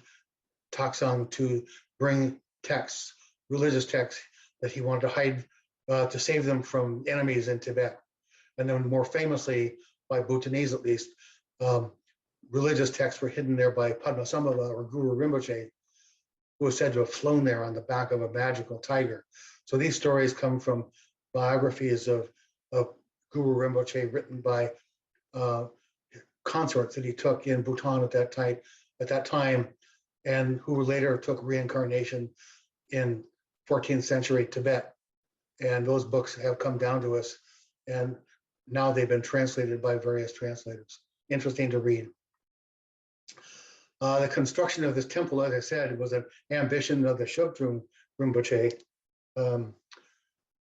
Taktshang to bring texts, religious texts that he wanted to hide to save them from enemies in Tibet. And then more famously, by Bhutanese at least, religious texts were hidden there by Padmasambhava or Guru Rinpoche, who was said to have flown there on the back of a magical tiger. So these stories come from biographies of Guru Rinpoche written by consorts that he took in Bhutan at that time, and who later took reincarnation in 14th century Tibet. And those books have come down to us, and now they've been translated by various translators. Interesting to read. The construction of this temple, as I said, was an ambition of the Zhabdrung Ngawang Namgyal,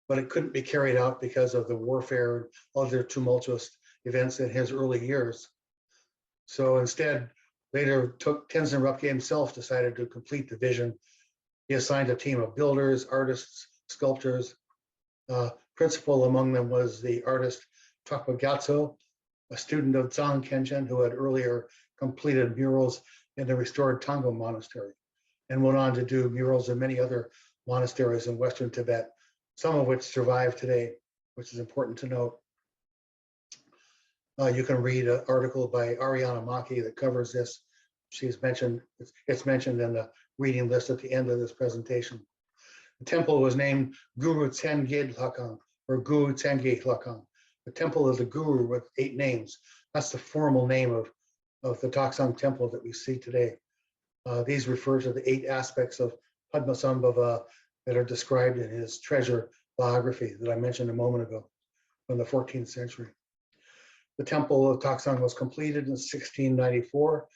but it couldn't be carried out because of the warfare and other tumultuous events in his early years. So instead, later Tenzin Rabgye himself decided to complete the vision. He assigned a team of builders, artists, sculptors. Principal among them was the artist Takpa Gyatso, a student of Zhang Kenshin, who had earlier completed murals in the restored Tango Monastery, and went on to do murals in many other monasteries in Western Tibet, some of which survive today, which is important to note. You can read an article by Ariana Maki that covers this. It's mentioned in the reading list at the end of this presentation. The temple was named Guru Tsengyed Lakang, or Guru Tsengyed Lakang. The temple of the Guru with 8 names. That's the formal name of the Taktshang temple that we see today. These refer to the 8 aspects of Padmasambhava that are described in his treasure biography that I mentioned a moment ago from the 14th century. The temple of Taktshang was completed in 1694.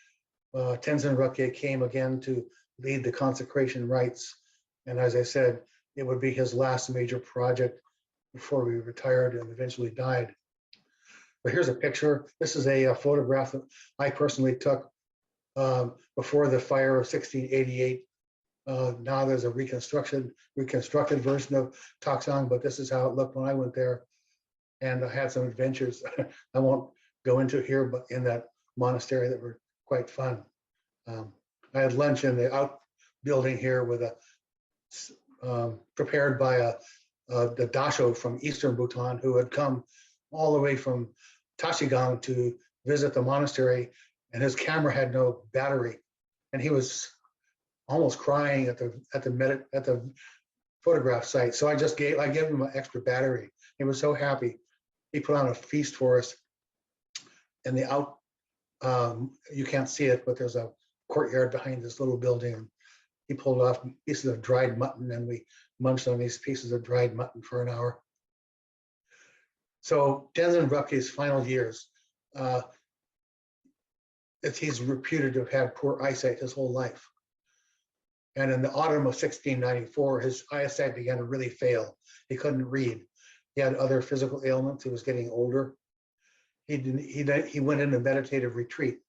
Tenzin Rabgye came again to lead the consecration rites. And as I said, it would be his last major project before he retired and eventually died. But here's a picture. This is a photograph that I personally took before the fire of 1688. Now there's a reconstructed version of Taktshang, but this is how it looked when I went there. And I had some adventures I won't go into here, but in that monastery that were quite fun. I had lunch in the outbuilding here with prepared by the dasho from Eastern Bhutan, who had come all the way from Tashigang to visit the monastery, and his camera had no battery, and he was almost crying at the photograph site. So I gave him an extra battery. He was so happy. He put on a feast for us. And you can't see it, but there's a courtyard behind this little building. He pulled off pieces of dried mutton, and we munched on these pieces of dried mutton for an hour. So Tenzin Rabgye's final years, he's reputed to have had poor eyesight his whole life. And in the autumn of 1694, his eyesight began to really fail. He couldn't read. He had other physical ailments. He was getting older. He went into meditative retreat.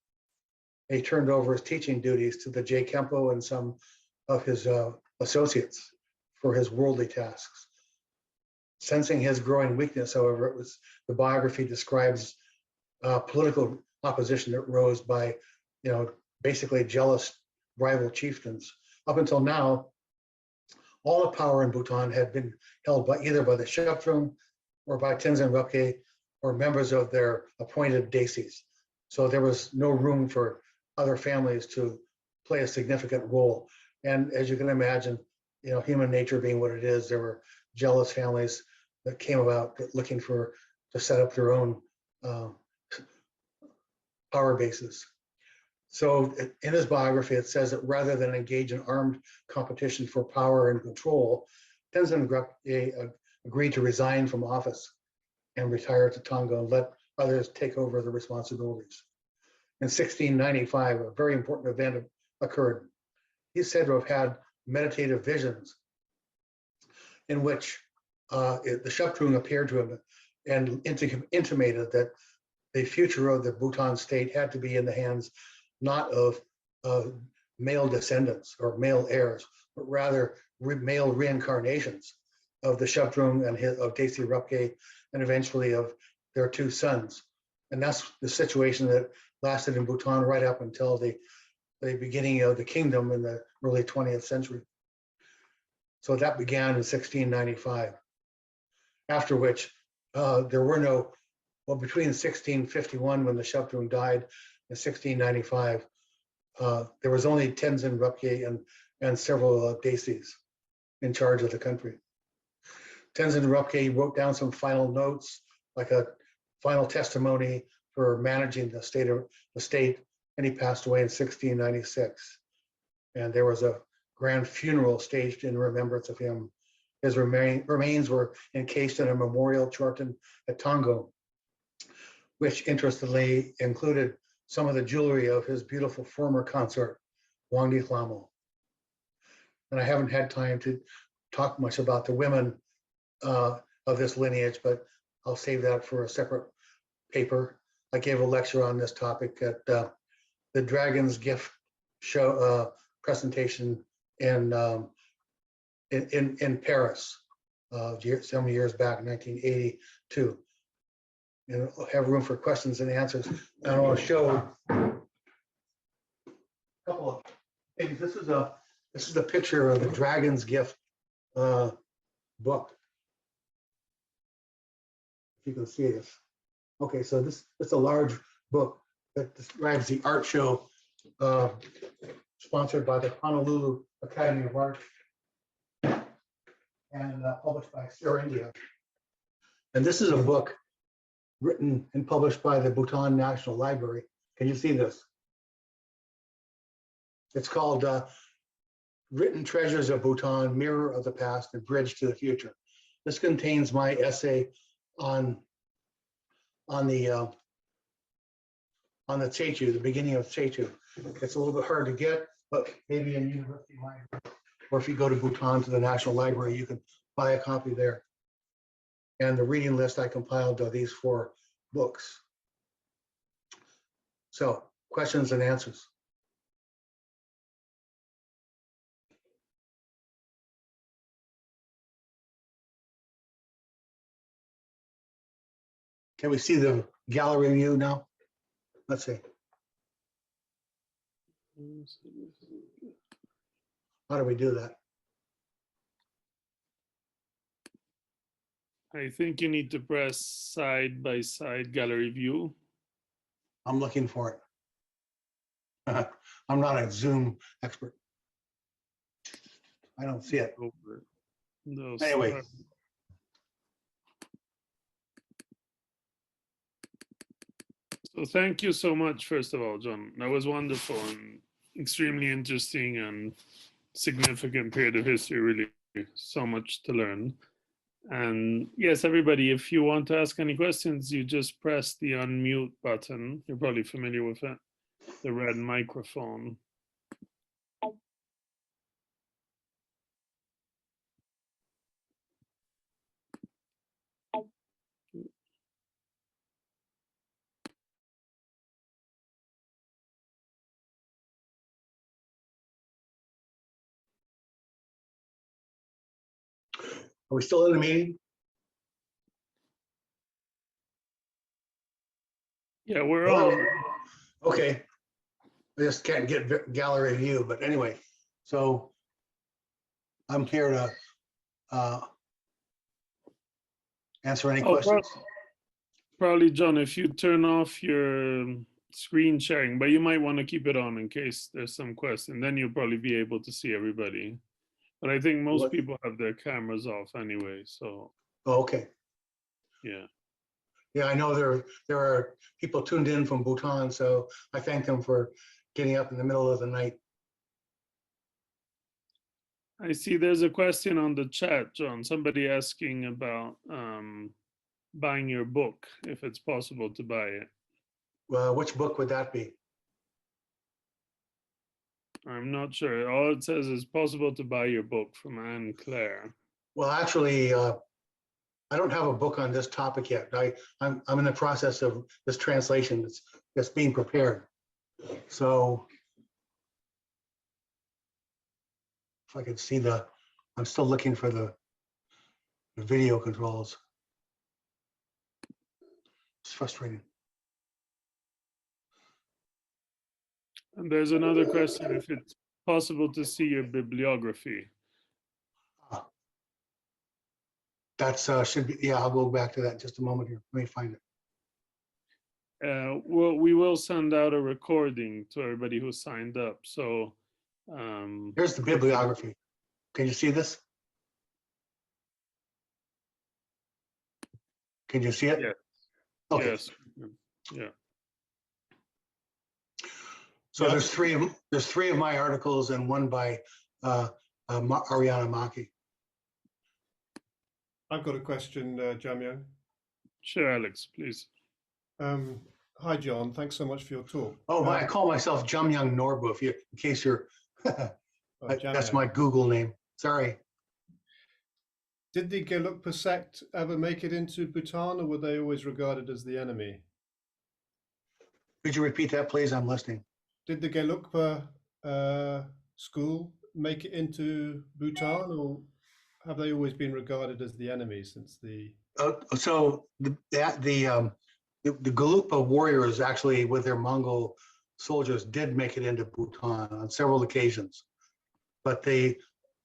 He turned over his teaching duties to the Je Kempo and some of his associates for his worldly tasks. Sensing his growing weakness, however, the biography describes political opposition that rose by, basically jealous rival chieftains. Up until now, all the power in Bhutan had been held either by the Zhabdrung or by Tenzin Rabgye or members of their appointed Desis. So there was no room for other families to play a significant role. And as you can imagine, human nature being what it is, there were jealous families that came about looking to set up their own power bases. So in his biography, it says that rather than engage in armed competition for power and control, Tenzin Rabgye agreed to resign from office and retire to Tango and let others take over the responsibilities. In 1695, a very important event occurred. He's said to have had meditative visions in which the Zhabdrung appeared to him and intimated that the future of the Bhutan state had to be in the hands not of male descendants or male heirs, but rather male reincarnations of the Zhabdrung and of Desi Rabgye, and eventually of their 2 sons. And that's the situation that lasted in Bhutan right up until the beginning of the kingdom in the early 20th century. So that began in 1695. After which there were between 1651 when the Zhabdrung died in 1695, there was only Tenzin Rabgye and several Desis in charge of the country. Tenzin Rabgye wrote down some final notes, like a final testimony for managing the state, and he passed away in 1696. And there was a grand funeral staged in remembrance of him. His remains were encased in a memorial chorten at Tango, which interestingly included some of the jewelry of his beautiful former consort, Wangdi Gyalmo. And I haven't had time to talk much about the women of this lineage, but I'll save that for a separate paper. I gave a lecture on this topic at the Dragon's Gift show presentation in Paris some years back, 1982. And I'll have room for questions and answers. And I want to show a couple of things. This is a picture of the Dragon's Gift book. If you can see this. Okay, so it's a large book that describes the art show sponsored by the Honolulu Academy of Art. and published by Sir India. And this is a book written and published by the Bhutan National Library. Can you see this? It's called Written Treasures of Bhutan, Mirror of the Past and Bridge to the Future. This contains my essay on the Tshechu, the beginning of Tshechu. It's a little bit hard to get, but maybe in university library, or if you go to Bhutan to the National Library, you can buy a copy there. And the reading list I compiled of these 4 books. So, questions and answers. Can we see the gallery view now? Let's see. How do we do that? I think you need to press side by side gallery view. I'm looking for it. I'm not a Zoom expert. I don't see it. No, Anyway. sorry. So thank you so much, first of all, John. That was wonderful and extremely interesting and significant period of history, really so much to learn. And yes, everybody, if you want to ask any questions, you just press the unmute button. You're probably familiar with it, the red microphone. Are we still in the meeting? Yeah, we're on. Okay. I just can't get gallery view, but anyway, so I'm here to answer any questions. Probably, John, if you turn off your screen sharing, but you might want to keep it on in case there's some question, then you'll probably be able to see everybody. But I think most people have their cameras off anyway, so. Oh, okay. Yeah. Yeah, I know there are people tuned in from Bhutan, so I thank them for getting up in the middle of the night. I see there's a question on the chat, John. Somebody asking about buying your book, if it's possible to buy it. Well, which book would that be? I'm not sure. All it says is possible to buy your book from Anne Claire. Well, actually, I don't have a book on this topic yet. I'm in the process of this translation that's being prepared. So if I could see I'm still looking for the video controls. It's frustrating. And there's another question, if it's possible to see your bibliography. That's should be, yeah, I'll go back to that in just a moment here. Let me find it. Well, we will send out a recording to everybody who signed up. So here's the bibliography. Can you see this? Can you see it? Yes. Okay. Yes. Yeah. So there's three of my articles and one by Ariana Maki. I've got a question, Jamyang. Sure, Alex, please. Hi, John. Thanks so much for your talk. Oh, I call myself Jamyang Norbu, in case you're, that's my Google name. Sorry. Did the Gelugpa sect ever make it into Bhutan, or were they always regarded as the enemy? Could you repeat that, please? I'm listening. Did the Gelugpa school make it into Bhutan, or have they always been regarded as the enemy since the? So the Gelugpa warriors actually, with their Mongol soldiers, did make it into Bhutan on several occasions, but the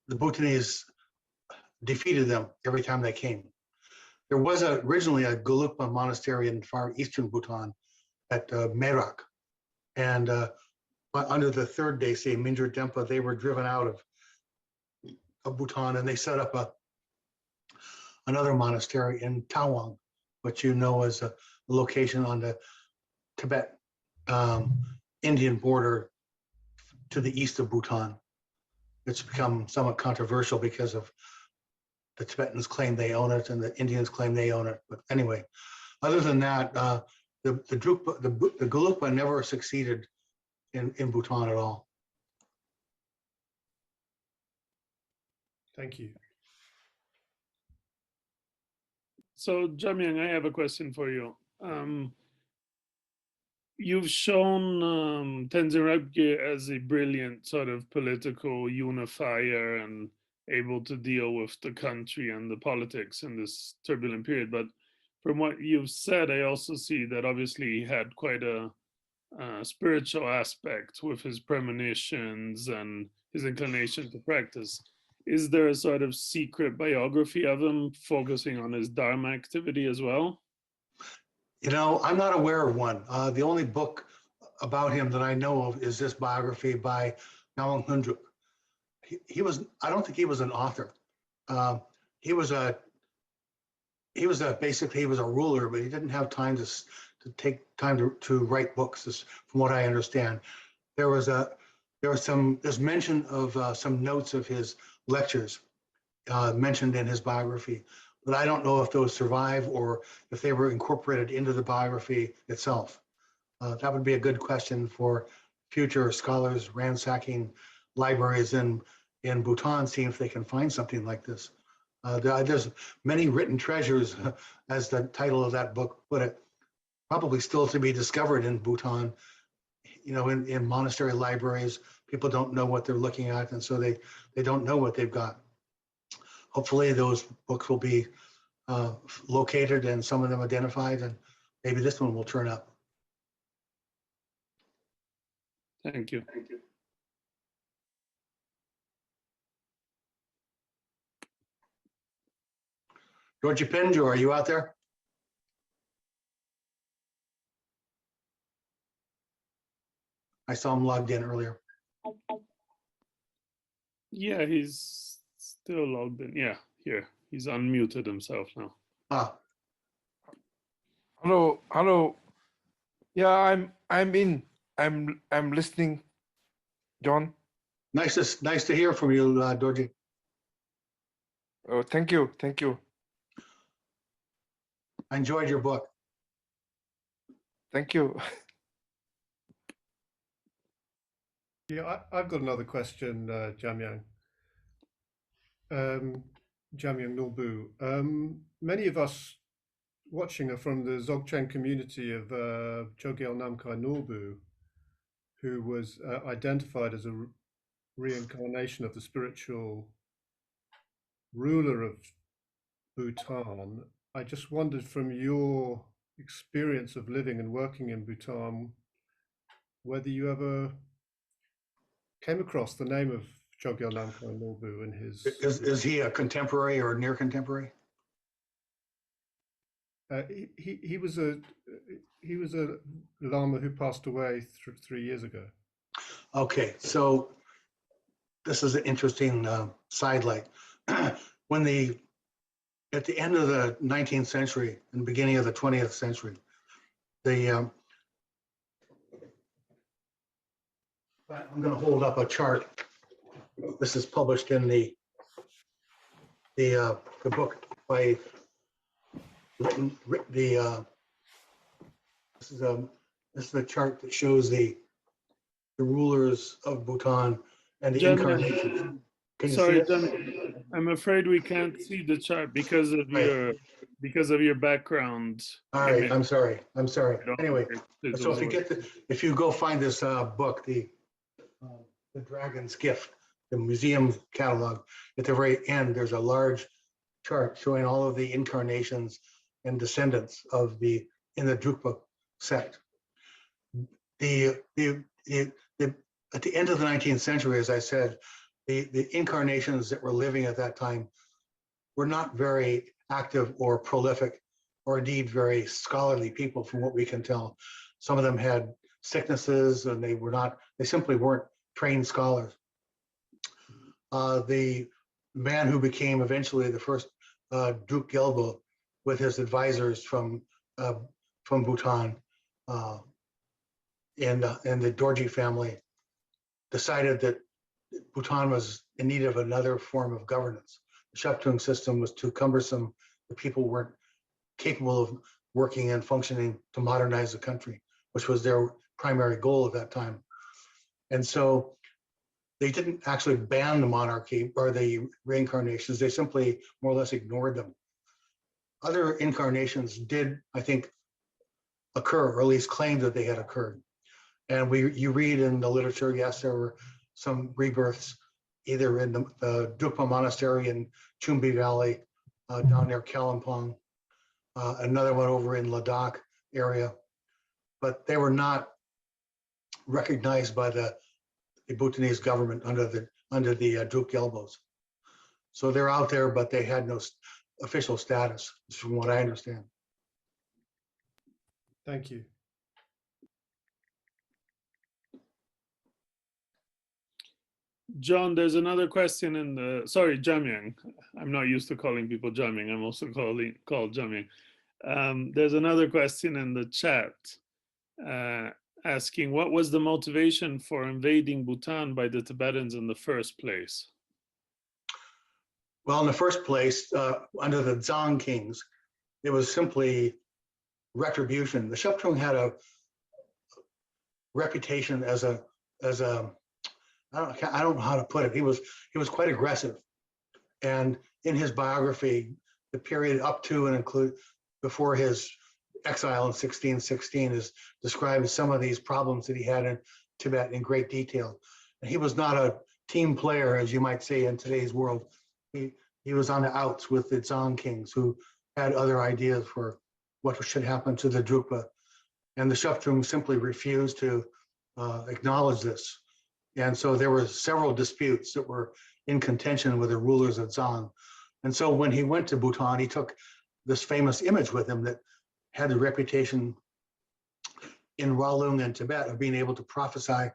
Bhutanese defeated them every time they came. There was originally a Gelugpa monastery in far eastern Bhutan at Merak, and under the third Desi, Mingyur Denpa, they were driven out of Bhutan, and they set up another monastery in Tawang, which you know is a location on the Tibet Indian border to the east of Bhutan. It's become somewhat controversial because of the Tibetans claim they own it and the Indians claim they own it. But anyway, other than that, the Gelugpa never succeeded in Bhutan at all. Thank you. So, Jamyang, I have a question for you. You've shown Tenzin Rabgye as a brilliant sort of political unifier and able to deal with the country and the politics in this turbulent period. But from what you've said, I also see that obviously he had quite a spiritual aspect with his premonitions and his inclination to practice. Is there a sort of secret biography of him focusing on his Dharma activity as well? You know, I'm not aware of one. The only book about him that I know of is this biography by Ngawang Namgyal. I don't think he was an author. He was basically a ruler, but he didn't have time to take time to write books, from what I understand. There's mention of some notes of his lectures mentioned in his biography, but I don't know if those survive or if they were incorporated into the biography itself. That would be a good question for future scholars ransacking libraries in Bhutan, seeing if they can find something like this. There's many written treasures, as the title of that book put it, probably still to be discovered in Bhutan. You know, in monastery libraries, people don't know what they're looking at, and so they don't know what they've got. Hopefully those books will be located and some of them identified, and maybe this one will turn up. Thank you. Thank you. Georgie Pinjo, are you out there? I saw him logged in earlier. Yeah, he's still logged in. Yeah, here. He's unmuted himself now. Ah, Hello. Yeah, I'm in. I'm listening, John. nice to hear from you, Dorji. Oh, thank you. I enjoyed your book. Thank you. Yeah, I've got another question, Jamyang. Jamyang Norbu. Many of us watching are from the Dzogchen community of Chogyal Namkhai Norbu, who was identified as a reincarnation of the spiritual ruler of Bhutan. I just wondered, from your experience of living and working in Bhutan, whether you ever came across the name of Chogyal Namkhai Norbu and his. Is he a contemporary or near contemporary? He was a Lama who passed away 3 years ago. Okay, so this is an interesting sidelight. At the end of the 19th century and beginning of the 20th century, I'm going to hold up a chart. This is published in the book by this is a chart that shows the rulers of Bhutan and the incarnations. Can you Sorry, see it? I'm afraid we can't see the chart because of your background. All right, image. I'm sorry. Anyway, It so was if you go find this book, the Dragon's Gift, the museum catalog, at the very end, there's a large chart showing all of the incarnations and descendants in the Drukpa sect. At the end of the 19th century, as I said, the incarnations that were living at that time were not very active or prolific, or indeed very scholarly people, from what we can tell. Some of them had sicknesses, and they simply weren't trained scholars. The man who became eventually the first Duke Gyalmo with his advisors from Bhutan and the Dorji family decided that Bhutan was in need of another form of governance. The Zhabdrung system was too cumbersome. The people weren't capable of working and functioning to modernize the country, which was their primary goal at that time. And so they didn't actually ban the monarchy or the reincarnations. They simply more or less ignored them. Other incarnations did, I think, occur, or at least claimed that they had occurred. And you read in the literature, yes, there were some rebirths, either in the Drukpa Monastery in Chumbi Valley, down near Kalimpong, another one over in Ladakh area, but they were not recognized by the Bhutanese government under the Druk Gyalmos. So they're out there, but they had no official status, from what I understand. Thank you. John, there's another question in the, sorry, Jamyang. I'm not used to calling people Jamyang. I'm also called Jamyang. There's another question in the chat asking, what was the motivation for invading Bhutan by the Tibetans in the first place? Well, in the first place, under the Zhang kings, it was simply retribution. The Zhabdrung had a reputation as a I don't know how to put it. He was quite aggressive, and in his biography, the period up to and include before his exile in 1616 is described some of these problems that he had in Tibet in great detail. And he was not a team player, as you might say in today's world. He was on the outs with the Zhang kings, who had other ideas for what should happen to the Drukpa, and the Zhabdrung simply refused to acknowledge this. And so there were several disputes that were in contention with the rulers of Zhang. And so when he went to Bhutan, he took this famous image with him that had the reputation in Ralung and Tibet of being able to prophesy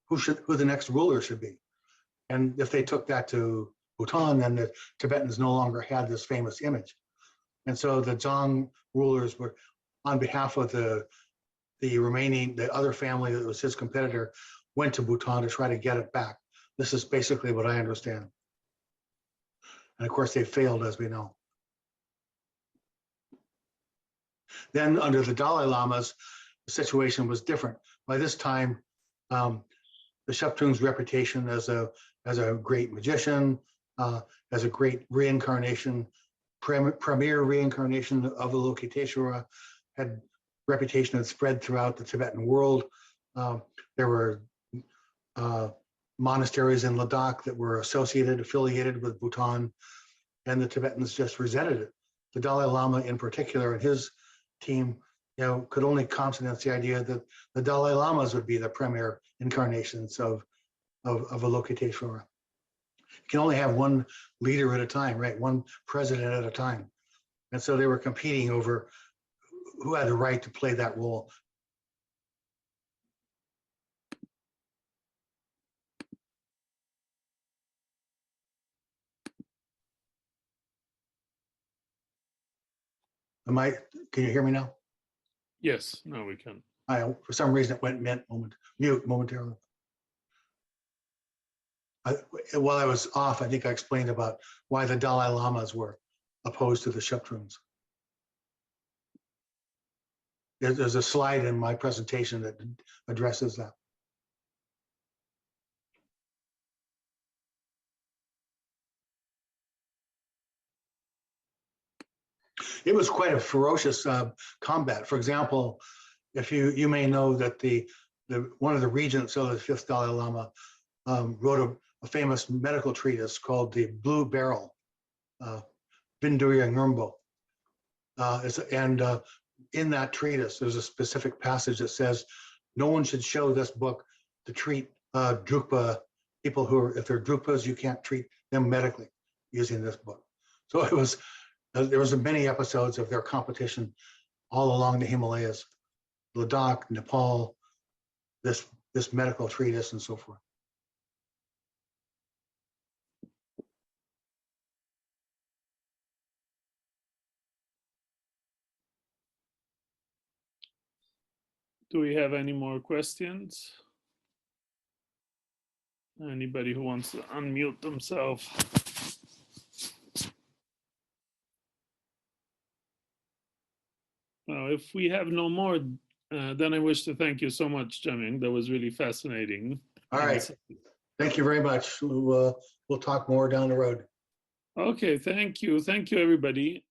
who the next ruler should be. And if they took that to Bhutan, then the Tibetans no longer had this famous image. And so the Zhang rulers were, on behalf of the other family that was his competitor, went to Bhutan to try to get it back. This is basically what I understand. And of course, they failed, as we know. Then under the Dalai Lamas, the situation was different. By this time, the Zhabdrung's reputation as a great magician, as a great reincarnation, premier reincarnation of Avalokiteshvara, had reputation that spread throughout the Tibetan world. There were monasteries in Ladakh that were affiliated with Bhutan, and the Tibetans just resented it. The Dalai Lama in particular and his team, could only countenance the idea that the Dalai Lamas would be the premier incarnations of Avalokiteshvara. You can only have one leader at a time, right? One president at a time. And so they were competing over who had the right to play that role. Can you hear me now? Yes, no, we can. For some reason it went mute momentarily. While I was off, I think I explained about why the Dalai Lamas were opposed to the Zhabdrungs. There's a slide in my presentation that addresses that. It was quite a ferocious combat. For example, if you may know that one of the regents of the fifth Dalai Lama wrote a famous medical treatise called the Blue Barrel, Vindurya Ngurmbo. And in that treatise, there's a specific passage that says, no one should show this book to treat Drukpa people if they're Drukpas, you can't treat them medically using this book. So there was many episodes of their competition all along the Himalayas, Ladakh, Nepal, this medical treatise and so forth. Do we have any more questions? Anybody who wants to unmute themselves? Well, if we have no more, then I wish to thank you so much, Jemming. That was really fascinating. All right. Thank you very much. We'll talk more down the road. Okay, thank you. Thank you, everybody.